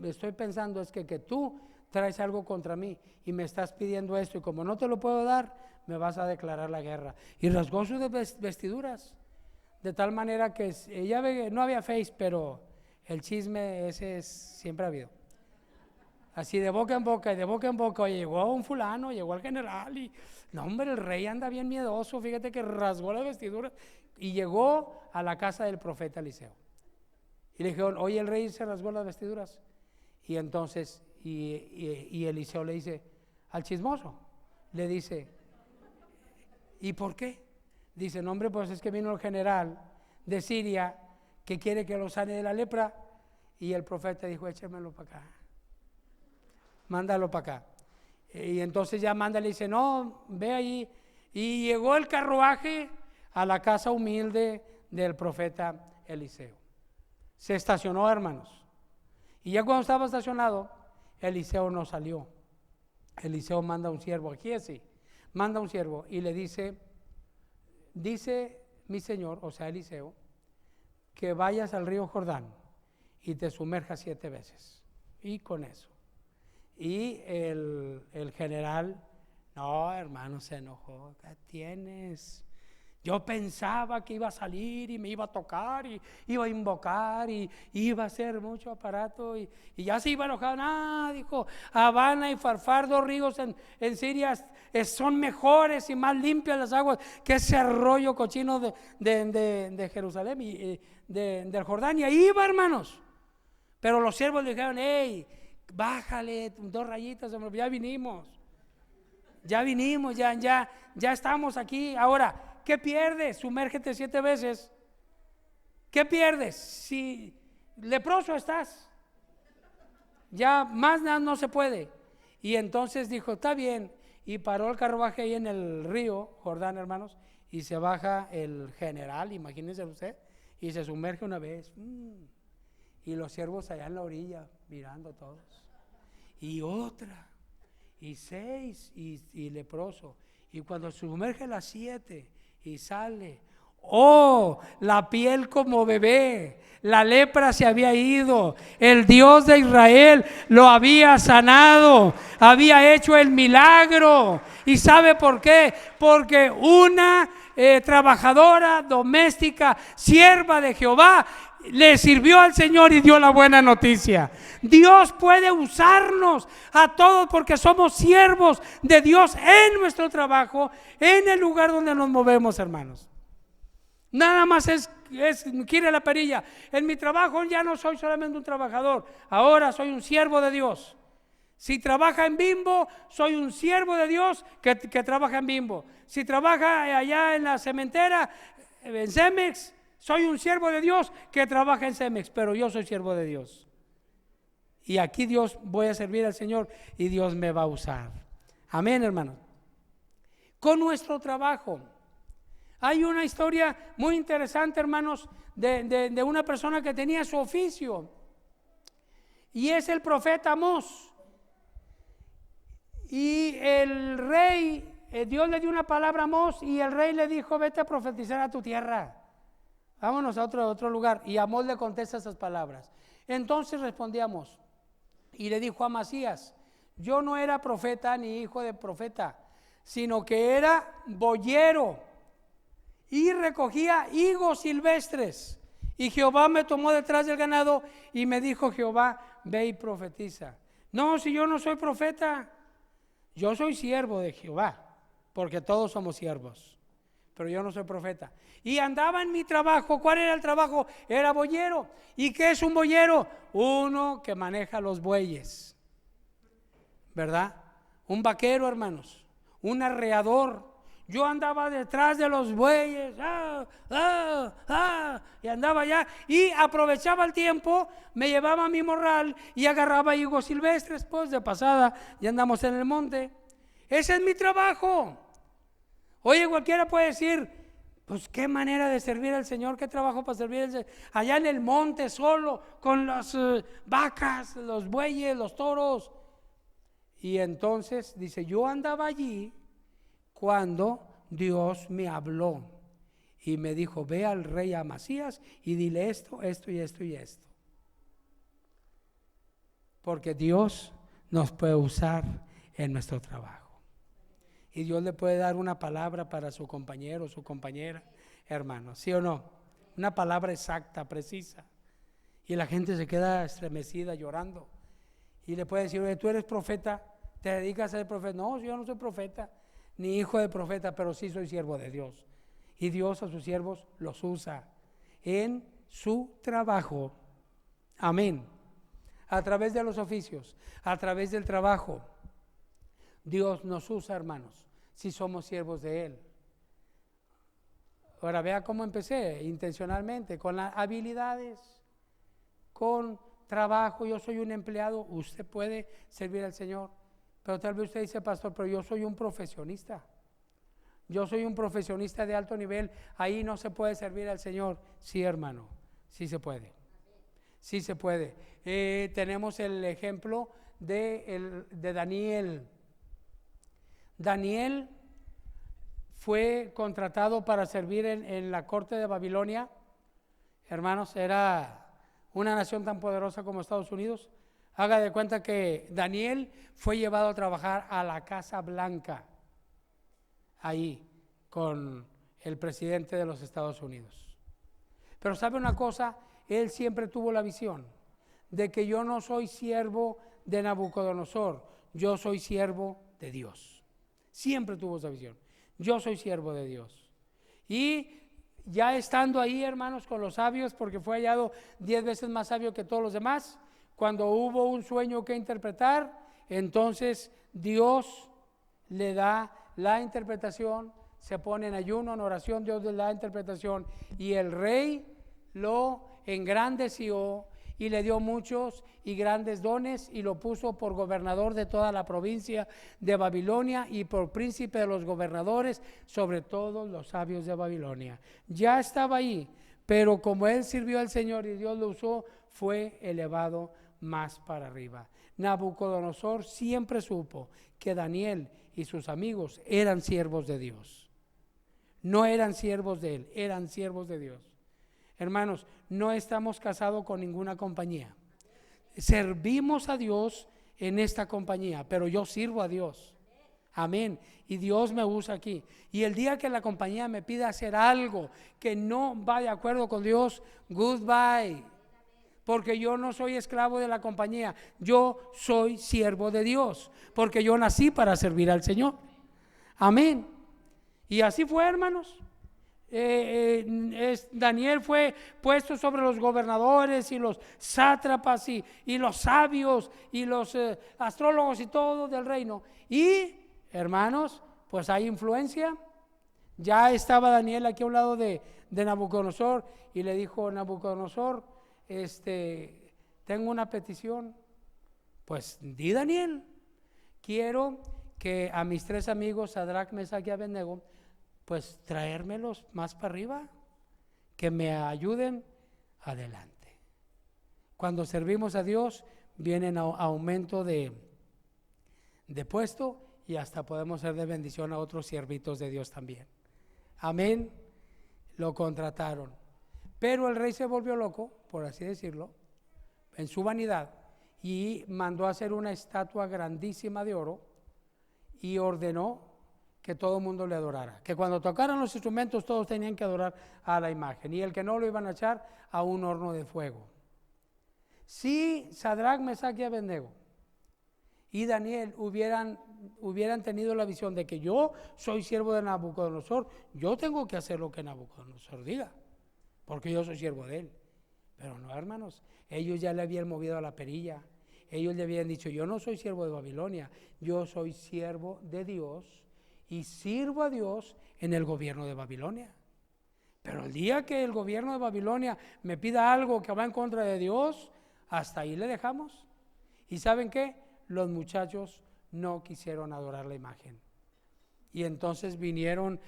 estoy pensando es que tú traes algo contra mí y me estás pidiendo esto, y como no te lo puedo dar, me vas a declarar la guerra. Y rasgó sus vestiduras, de tal manera que ella no había face, pero el chisme ese siempre ha habido. Así de boca en boca y de boca en boca, oye, llegó un fulano, llegó el general y no, hombre, el rey anda bien miedoso, fíjate que rasgó las vestiduras y llegó a la casa del profeta Eliseo. Y le dijeron, oye, el rey se rasgó las vestiduras. Y entonces, y Eliseo le dice al chismoso, le dice, ¿y por qué? Dice, no, hombre, pues es que vino el general de Siria que quiere que lo sane de la lepra. Y el profeta dijo, échamelo para acá, mándalo para acá. Y entonces ya manda, le dice, no, ve ahí. Y llegó el carruaje a la casa humilde del profeta Eliseo. Se estacionó, hermanos. Y ya cuando estaba estacionado, Eliseo no salió. Eliseo manda un siervo, aquí así, manda un siervo y le dice mi señor, o sea Eliseo, que vayas al río Jordán y te sumerjas 7 veces. Y con eso. Y el general, no, hermano, se enojó. ¿Qué tienes? Yo pensaba que iba a salir y me iba a tocar y iba a invocar y iba a hacer mucho aparato y ya se iba a enojar. Dijo, Habana y Farfar, 2 ríos en Siria son mejores y más limpias las aguas que ese arroyo cochino de Jerusalén y del Jordán. Y ahí iba, hermanos. Pero los siervos le dijeron, hey, bájale 2 rayitas, ya vinimos, ya estamos aquí. Ahora, ¿qué pierdes? Sumérgete 7 veces. ¿Qué pierdes? Si leproso estás, ya más nada no se puede. Y entonces dijo, está bien. Y paró el carruaje ahí en el río Jordán, hermanos, y se baja el general, imagínense usted, y se sumerge una vez. Y los siervos allá en la orilla, mirando todos. Y otra, y 6, y leproso. Y cuando sumerge las 7 y sale, oh, la piel como bebé, la lepra se había ido, el Dios de Israel lo había sanado, había hecho el milagro. ¿Y sabe por qué? Porque una trabajadora doméstica, sierva de Jehová, le sirvió al Señor y dio la buena noticia. Dios puede usarnos a todos porque somos siervos de Dios en nuestro trabajo, en el lugar donde nos movemos, hermanos. Nada más es quiere la perilla. En mi trabajo ya no soy solamente un trabajador, ahora soy un siervo de Dios. Si trabaja en Bimbo, soy un siervo de Dios que trabaja en Bimbo. Si trabaja allá en la cementera, en Cemex, soy un siervo de Dios que trabaja en Cemex, pero yo soy siervo de Dios. Y aquí Dios, voy a servir al Señor y Dios me va a usar. Amén, hermano. Con nuestro trabajo. Hay una historia muy interesante, hermanos, de una persona que tenía su oficio. Y es el profeta Amós. Y el rey, Dios le dio una palabra a Amós y el rey le dijo, vete a profetizar a tu tierra. Vámonos a otro lugar. Y Amós le contesta esas palabras. Entonces respondía Amós y le dijo a Amasías, yo no era profeta ni hijo de profeta, sino que era boyero y recogía higos silvestres. Y Jehová me tomó detrás del ganado y me dijo Jehová, ve y profetiza. No, si yo no soy profeta, Yo soy siervo de Jehová, porque todos somos siervos, pero yo no soy profeta. Y andaba en mi trabajo. ¿Cuál era el trabajo? Era boyero. ¿Y qué es un boyero? Uno que maneja los bueyes, ¿verdad? Un vaquero, hermanos, un arreador. Yo andaba detrás de los bueyes, y andaba allá y aprovechaba el tiempo, me llevaba mi morral y agarraba higos silvestres, pues de pasada, ya andamos en el monte. Ese es mi trabajo. Oye, cualquiera puede decir, pues qué manera de servir al Señor, qué trabajo para servir al Señor, allá en el monte solo, con las vacas, los bueyes, los toros. Y entonces dice, yo andaba allí cuando Dios me habló y me dijo, ve al rey Amasías y dile esto, esto y esto y esto. Porque Dios nos puede usar en nuestro trabajo. Y Dios le puede dar una palabra para su compañero, su compañera, hermano, ¿sí o no? Una palabra exacta, precisa. Y la gente se queda estremecida, llorando. Y le puede decir, oye, tú eres profeta, te dedicas a ser profeta. No, yo no soy profeta, ni hijo de profeta, pero sí soy siervo de Dios. Y Dios a sus siervos los usa en su trabajo. Amén. A través de los oficios, a través del trabajo. Dios nos usa, hermanos, si somos siervos de Él. Ahora vea cómo empecé, intencionalmente, con las habilidades, con trabajo. Yo soy un empleado, usted puede servir al Señor, pero tal vez usted dice, pastor, pero yo soy un profesionista. Yo soy un profesionista de alto nivel, ahí no se puede servir al Señor. Sí, hermano, sí se puede. Sí se puede. Tenemos el ejemplo de Daniel. Daniel fue contratado para servir en la corte de Babilonia. Hermanos, era una nación tan poderosa como Estados Unidos. Haga de cuenta que Daniel fue llevado a trabajar a la Casa Blanca, ahí con el presidente de los Estados Unidos. Pero ¿sabe una cosa? Él siempre tuvo la visión de que yo no soy siervo de Nabucodonosor, yo soy siervo de Dios. Siempre tuvo esa visión. Yo soy siervo de Dios. Y ya estando ahí, hermanos, con los sabios, porque fue hallado 10 veces más sabio que todos los demás, cuando hubo un sueño que interpretar, entonces Dios le da la interpretación, se pone en ayuno, en oración, Dios le da la interpretación, y el rey lo engrandeció y le dio muchos y grandes dones y lo puso por gobernador de toda la provincia de Babilonia y por príncipe de los gobernadores sobre todos los sabios de Babilonia. Ya estaba ahí, pero como él sirvió al Señor y Dios lo usó, fue elevado más para arriba. Nabucodonosor siempre supo que Daniel y sus amigos eran siervos de Dios. No eran siervos de él, eran siervos de Dios. Hermanos, no estamos casados con ninguna compañía. Servimos a Dios en esta compañía, pero yo sirvo a Dios. Amén. Y Dios me usa aquí. Y el día que la compañía me pida hacer algo que no va de acuerdo con Dios, goodbye. Porque yo no soy esclavo de la compañía, yo soy siervo de Dios, porque yo nací para servir al Señor. Amén. Y así fue, hermanos. Daniel fue puesto sobre los gobernadores y los sátrapas y los sabios y los astrólogos y todo del reino. Y, hermanos, pues hay influencia. Ya estaba Daniel aquí a un lado de Nabucodonosor y le dijo Nabucodonosor, tengo una petición. Pues di, Daniel, quiero que a mis 3 amigos, Sadrach, Mesach y Abednego, pues traérmelos más para arriba, que me ayuden adelante. Cuando servimos a Dios, vienen aumento de puesto y hasta podemos ser de bendición a otros siervitos de Dios también. Amén. Lo contrataron. Pero el rey se volvió loco, por así decirlo, en su vanidad, y mandó a hacer una estatua grandísima de oro y ordenó que todo el mundo le adorara, que cuando tocaran los instrumentos todos tenían que adorar a la imagen, y el que no lo iban a echar a un horno de fuego. Si Sadrach, Mesach y Abednego y Daniel hubieran tenido la visión de que yo soy siervo de Nabucodonosor, yo tengo que hacer lo que Nabucodonosor diga, porque yo soy siervo de él. Pero no, hermanos, ellos ya le habían movido a la perilla. Ellos le habían dicho: yo no soy siervo de Babilonia, yo soy siervo de Dios y sirvo a Dios en el gobierno de Babilonia. Pero el día que el gobierno de Babilonia me pida algo que va en contra de Dios, hasta ahí le dejamos. ¿Y saben qué? Los muchachos no quisieron adorar la imagen. Y entonces vinieron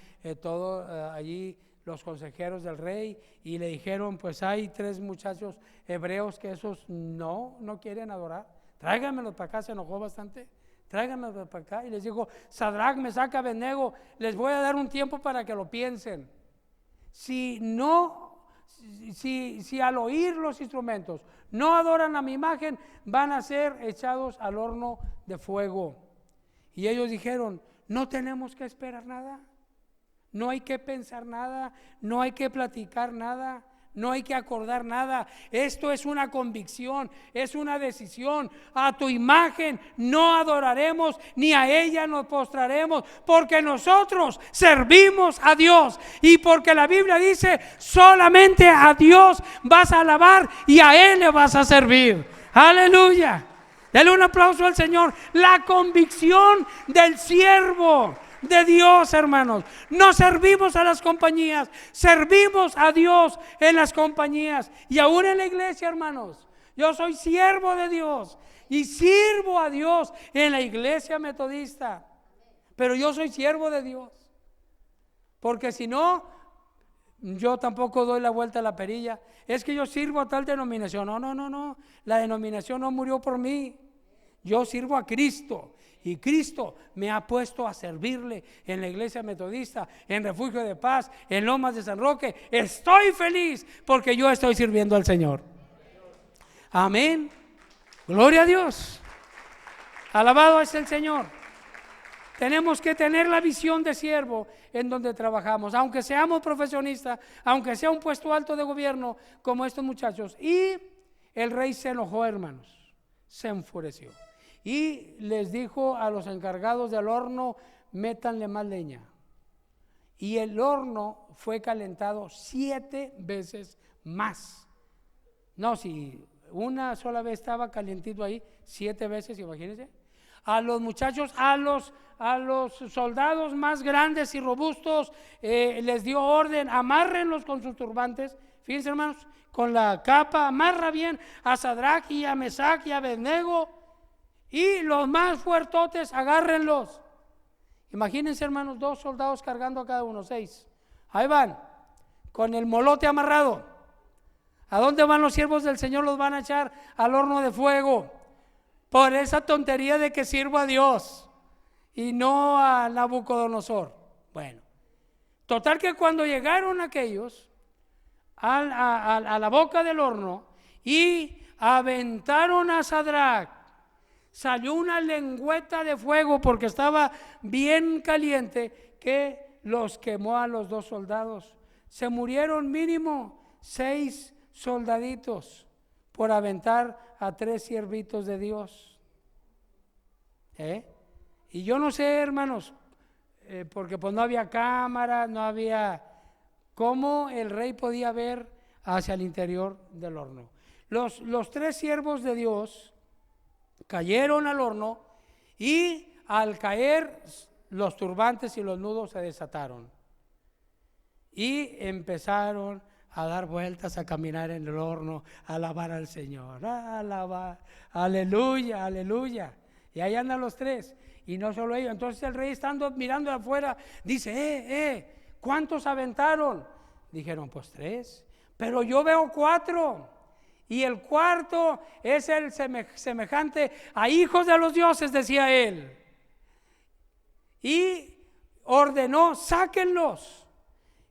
allí los consejeros del rey y le dijeron: pues hay 3 muchachos hebreos que esos no quieren adorar. Tráiganmelos para acá. Se enojó bastante. Tráiganmelos para acá. Y les dijo: Sadrac, Mesach, Abednego, les voy a dar un tiempo para que lo piensen. Si al oír los instrumentos no adoran a mi imagen, van a ser echados al horno de fuego. Y ellos dijeron: no tenemos que esperar nada, no hay que pensar nada, no hay que platicar nada, no hay que acordar nada. Esto es una convicción, es una decisión. A tu imagen no adoraremos, ni a ella nos postraremos, porque nosotros servimos a Dios. Y porque la Biblia dice: solamente a Dios vas a alabar y a Él le vas a servir. Aleluya. Dale un aplauso al Señor. La convicción del siervo de Dios, hermanos. No servimos a las compañías, servimos a Dios en las compañías y aún en la iglesia, hermanos. Yo soy siervo de Dios y sirvo a Dios en la iglesia metodista, pero yo soy siervo de Dios, porque si no, yo tampoco doy la vuelta a la perilla. Es que yo sirvo a tal denominación. No, la denominación no murió por mí. Yo sirvo a Cristo. Y Cristo me ha puesto a servirle en la iglesia metodista, en Refugio de Paz, en Lomas de San Roque. Estoy feliz porque yo estoy sirviendo al Señor. Amén. Gloria a Dios. Alabado es el Señor. Tenemos que tener la visión de siervo en donde trabajamos, aunque seamos profesionistas, aunque sea un puesto alto de gobierno como estos muchachos. Y el rey se enojó, hermanos, se enfureció. Y les dijo a los encargados del horno: métanle más leña. Y el horno fue calentado 7 veces más. No, si una sola vez estaba calientito ahí, 7 veces, imagínense. A los muchachos, a los soldados más grandes y robustos, les dio orden: amárrenlos con sus turbantes. Fíjense, hermanos, con la capa, amarra bien a Sadrac y a Mesach y a Abednego. Y los más fuertotes, agárrenlos. Imagínense, hermanos, 2 soldados cargando a cada uno, 6. Ahí van, con el molote amarrado. ¿A dónde van los siervos del Señor? Los van a echar al horno de fuego, por esa tontería de que sirvo a Dios y no a Nabucodonosor. Bueno, total que cuando llegaron aquellos a la boca del horno y aventaron a Sadrac, salió una lengüeta de fuego, porque estaba bien caliente, que los quemó a los 2 soldados. Se murieron mínimo 6 soldaditos por aventar a 3 siervitos de Dios. Y yo no sé, hermanos, porque pues no había cámara, no había cómo el rey podía ver hacia el interior del horno. Los 3 siervos de Dios cayeron al horno, y al caer los turbantes y los nudos se desataron y empezaron a dar vueltas, a caminar en el horno, a alabar al Señor, alabar, aleluya, aleluya. Y ahí andan los 3, y no solo ellos. Entonces el rey, estando mirando afuera, dice: ¿cuántos aventaron? Dijeron: pues 3, pero yo veo 4. Y el cuarto es el semejante a hijos de los dioses, decía él. Y ordenó: sáquenlos.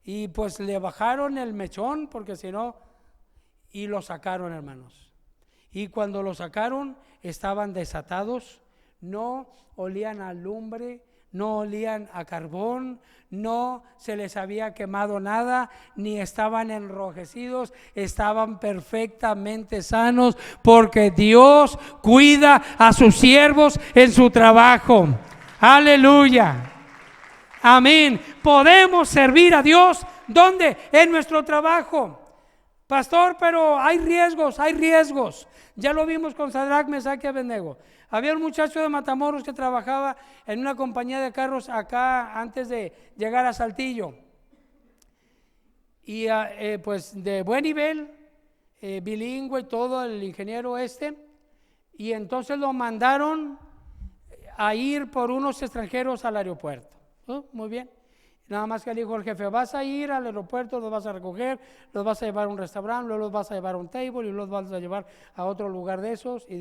Y pues le bajaron el mechón, porque si no, y lo sacaron, hermanos. Y cuando lo sacaron, estaban desatados, no olían a lumbre, no olían a carbón, no se les había quemado nada, ni estaban enrojecidos, estaban perfectamente sanos, porque Dios cuida a sus siervos en su trabajo. Aleluya. Amén. Podemos servir a Dios, ¿dónde? En nuestro trabajo. Pastor, pero hay riesgos, hay riesgos. Ya lo vimos con Sadrach, Mesach y Abednego. Había un muchacho de Matamoros que trabajaba en una compañía de carros acá antes de llegar a Saltillo. Y pues de buen nivel, bilingüe y todo, el ingeniero y entonces lo mandaron a ir por unos extranjeros al aeropuerto. Muy bien. Nada más que le dijo el jefe: vas a ir al aeropuerto, los vas a recoger, los vas a llevar a un restaurante, luego los vas a llevar a un table y los vas a llevar a otro lugar de esos. Y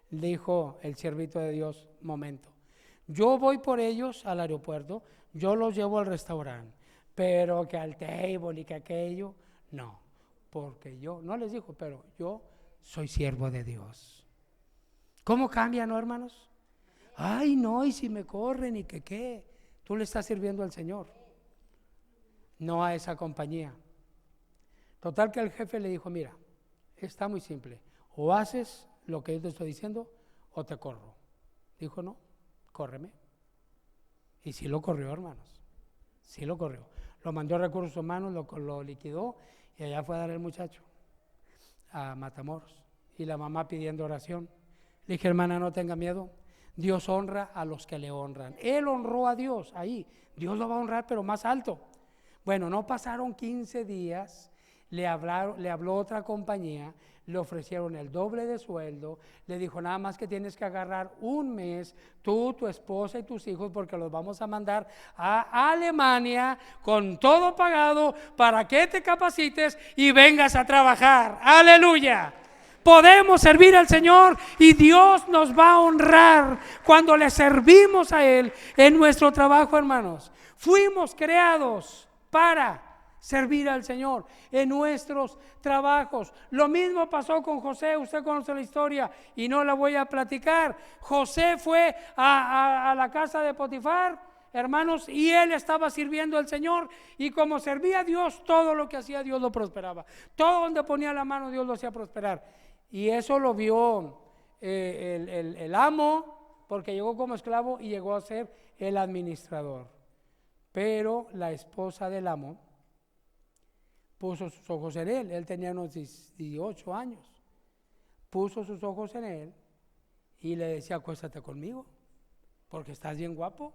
dijo el siervito de Dios: momento, yo voy por ellos al aeropuerto, yo los llevo al restaurante, pero que al table y que aquello, no, porque yo, no les dijo, pero yo soy siervo de Dios. ¿Cómo cambia, no, hermanos? Ay, no, y si me corren y que qué. Tú le estás sirviendo al Señor, no a esa compañía. Total que el jefe le dijo: mira, está muy simple, o haces lo que yo te estoy diciendo o te corro. Dijo: no, córreme. Y sí lo corrió, hermanos, sí lo corrió. Lo mandó a recursos humanos, lo liquidó, y allá fue a dar el muchacho a Matamoros. Y la mamá pidiendo oración. Le dije: hermana, no tenga miedo, Dios honra a los que le honran. Él honró a Dios ahí, Dios lo va a honrar, pero más alto. Bueno, no pasaron 15 días, le habló otra compañía, le ofrecieron el doble de sueldo, le dijo: nada más que tienes que agarrar un mes, tú, tu esposa y tus hijos, porque los vamos a mandar a Alemania con todo pagado para que te capacites y vengas a trabajar. ¡Aleluya! Podemos servir al Señor y Dios nos va a honrar cuando le servimos a Él en nuestro trabajo, hermanos. Fuimos creados para servir al Señor en nuestros trabajos. Lo mismo pasó con José. Usted conoce la historia y no la voy a platicar. José fue a la casa de Potifar, hermanos, y él estaba sirviendo al Señor, y como servía a Dios, todo lo que hacía Dios lo prosperaba. Todo donde ponía la mano Dios lo hacía prosperar. Y eso lo vio el amo, porque llegó como esclavo y llegó a ser el administrador. Pero la esposa del amo puso sus ojos en él. Él tenía unos 18 años. Puso sus ojos en él y le decía: acuéstate conmigo, porque estás bien guapo,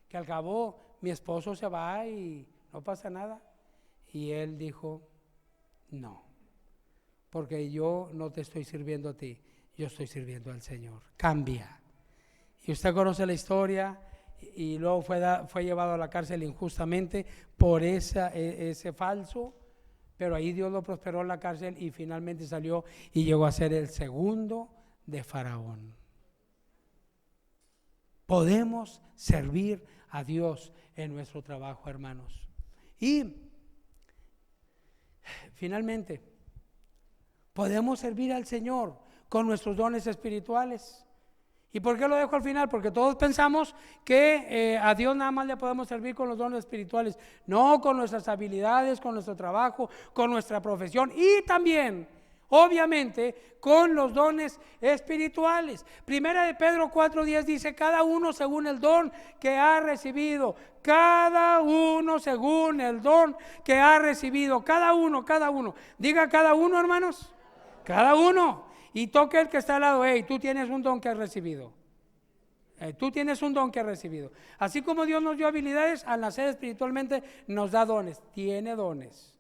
que al cabo mi esposo se va y no pasa nada. Y él dijo: no, porque yo no te estoy sirviendo a ti, yo estoy sirviendo al Señor. Cambia. Y usted conoce la historia, y luego fue llevado a la cárcel injustamente por ese falso, pero ahí Dios lo prosperó en la cárcel y finalmente salió y llegó a ser el segundo de Faraón. Podemos servir a Dios en nuestro trabajo, hermanos. Y finalmente, podemos servir al Señor con nuestros dones espirituales. ¿Y por qué lo dejo al final? Porque todos pensamos que a Dios nada más le podemos servir con los dones espirituales. No, con nuestras habilidades, con nuestro trabajo, con nuestra profesión y también, obviamente, con los dones espirituales. Primera de Pedro 4:10 dice: cada uno según el don que ha recibido. Cada uno según el don que ha recibido. Cada uno. Diga cada uno, hermanos. Cada uno. Y toque el que está al lado: hey, tú tienes un don que has recibido. Tú tienes un don que has recibido. Así como Dios nos dio habilidades, al nacer espiritualmente nos da dones. Tiene dones.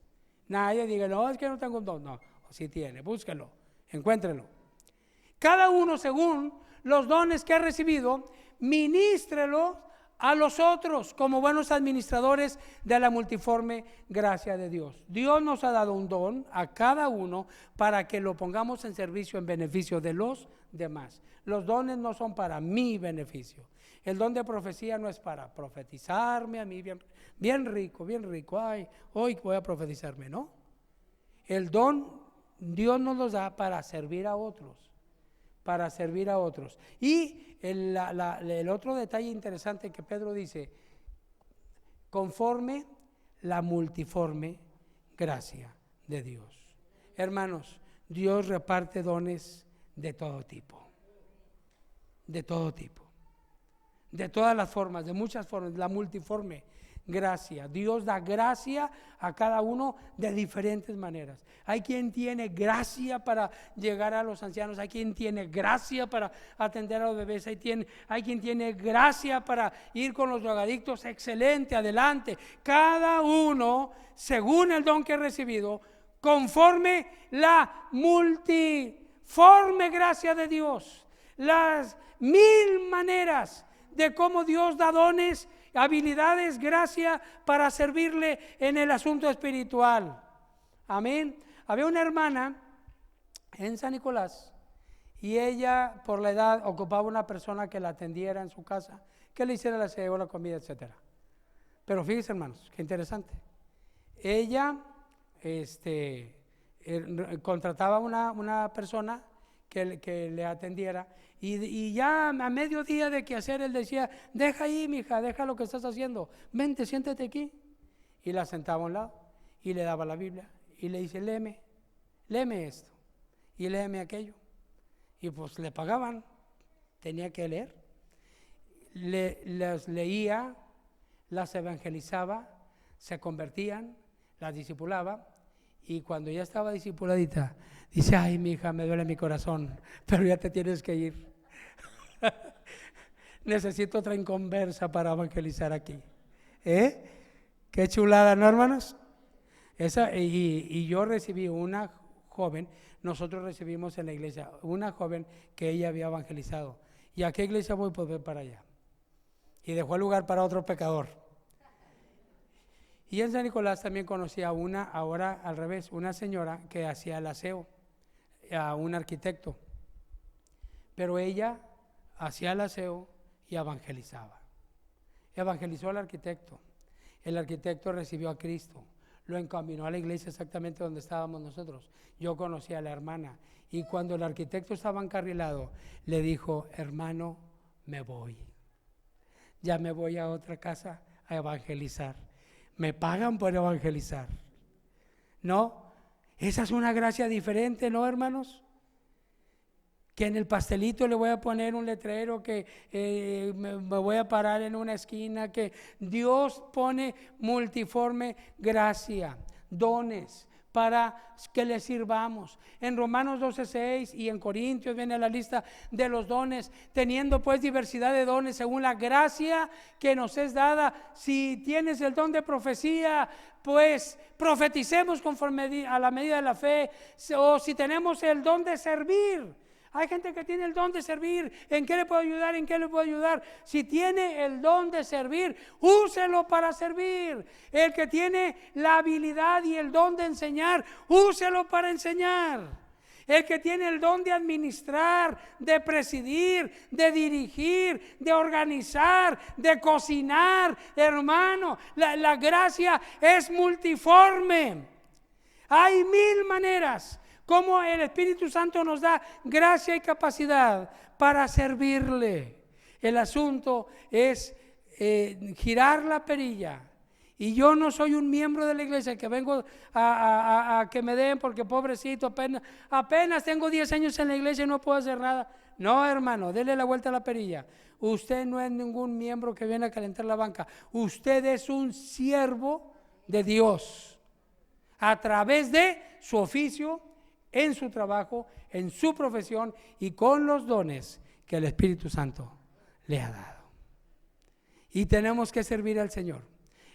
Nadie diga: no, es que no tengo un don. No, sí tiene, búsquelo, encuéntrelo. Cada uno según los dones que ha recibido, ministrelo a los otros como buenos administradores de la multiforme gracia de Dios. Dios nos ha dado un don a cada uno para que lo pongamos en servicio, en beneficio de los demás. Los dones no son para mi beneficio. El don de profecía no es para profetizarme a mí bien rico. Ay, hoy voy a profetizarme, ¿no? El don Dios nos los da para servir a otros, para servir a otros. Y el otro detalle interesante que Pedro dice, conforme la multiforme gracia de Dios. Hermanos, Dios reparte dones de todo tipo, de todo tipo, de todas las formas, de muchas formas, la multiforme gracia. Dios da gracia a cada uno de diferentes maneras. Hay quien tiene gracia para llegar a los ancianos, hay quien tiene gracia para atender a los bebés, hay quien tiene gracia para ir con los drogadictos. Excelente, adelante. Cada uno según el don que ha recibido, conforme la multiforme gracia de Dios, las 1000 maneras de cómo Dios da dones, habilidades, gracia para servirle en el asunto espiritual. Amén. Había una hermana en San Nicolás y ella por la edad ocupaba una persona que la atendiera en su casa, que le hiciera el aseo, la comida, etcétera. Pero fíjense, hermanos, qué interesante. Ella contrataba una persona que le atendiera, y ya a mediodía de qué hacer él decía: deja ahí, mija, deja lo que estás haciendo, vente, siéntate aquí. Y la sentaba a un lado y le daba la Biblia y le dice: léeme esto y léeme aquello. Y pues le pagaban, tenía que leer. Las leía, las evangelizaba, se convertían, las discipulaba. Y cuando ya estaba discipuladita, dice: ay, mi hija, me duele mi corazón, pero ya te tienes que ir. Necesito otra inconversa para evangelizar aquí. Qué chulada, ¿no, hermanos? Y yo recibí una joven, nosotros recibimos en la iglesia una joven que ella había evangelizado. ¿Y a qué iglesia voy? Pues ver para allá. Y dejó el lugar para otro pecador. Y en San Nicolás también conocí a una, ahora al revés, una señora que hacía el aseo, a un arquitecto. Pero ella hacía el aseo y evangelizaba. Evangelizó al arquitecto. El arquitecto recibió a Cristo, lo encaminó a la iglesia exactamente donde estábamos nosotros. Yo conocí a la hermana y cuando el arquitecto estaba encarrilado, le dijo: hermano, me voy. Ya me voy a otra casa a evangelizar. Me pagan por evangelizar. No, esa es una gracia diferente, ¿no, hermanos? Que en el pastelito le voy a poner un letrero, que me voy a parar en una esquina, que Dios pone multiforme gracia, dones para que le sirvamos. En Romanos 12:6 y en Corintios viene la lista de los dones, teniendo pues diversidad de dones según la gracia que nos es dada. Si tienes el don de profecía, pues profeticemos conforme a la medida de la fe. O si tenemos el don de servir, hay gente que tiene el don de servir. ¿En qué le puedo ayudar? ¿En qué le puedo ayudar? Si tiene el don de servir, úselo para servir. El que tiene la habilidad y el don de enseñar, úselo para enseñar. El que tiene el don de administrar, de presidir, de dirigir, de organizar, de cocinar, hermano, la gracia es multiforme. Hay 1000 maneras como el Espíritu Santo nos da gracia y capacidad para servirle. El asunto es girar la perilla. Y yo no soy un miembro de la iglesia que vengo a que me den porque pobrecito, apenas tengo 10 años en la iglesia y no puedo hacer nada. No, hermano, dele la vuelta a la perilla. Usted no es ningún miembro que viene a calentar la banca. Usted es un siervo de Dios a través de su oficio, en su trabajo, en su profesión y con los dones que el Espíritu Santo le ha dado. Y tenemos que servir al Señor.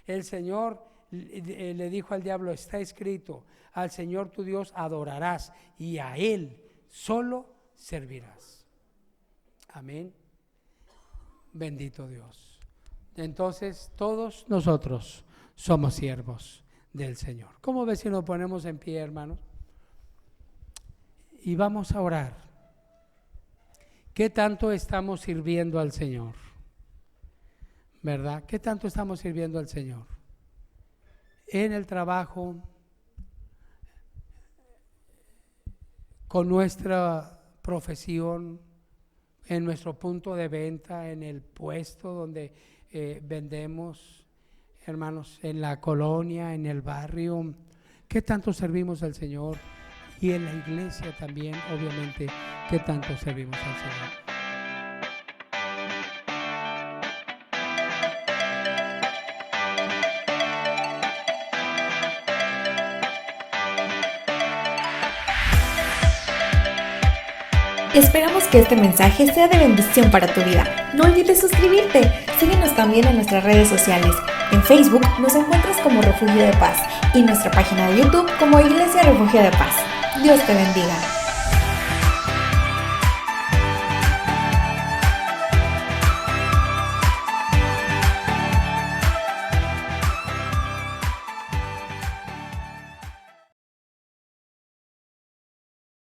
El Señor le dijo al diablo: está escrito, al Señor tu Dios adorarás y a Él solo servirás. Amén. Bendito Dios. Entonces todos nosotros somos siervos del Señor. ¿Cómo ves si nos ponemos en pie, hermanos? Y vamos a orar. ¿Qué tanto estamos sirviendo al Señor? ¿Verdad? ¿Qué tanto estamos sirviendo al Señor? En el trabajo, con nuestra profesión, en nuestro punto de venta, en el puesto donde vendemos, hermanos, en la colonia, en el barrio. ¿Qué tanto servimos al Señor? Y en la iglesia también, obviamente, ¿qué tanto servimos al Señor? Esperamos que este mensaje sea de bendición para tu vida. No olvides suscribirte. Síguenos también en nuestras redes sociales. En Facebook nos encuentras como Refugio de Paz y nuestra página de YouTube como Iglesia Refugio de Paz. Dios te bendiga.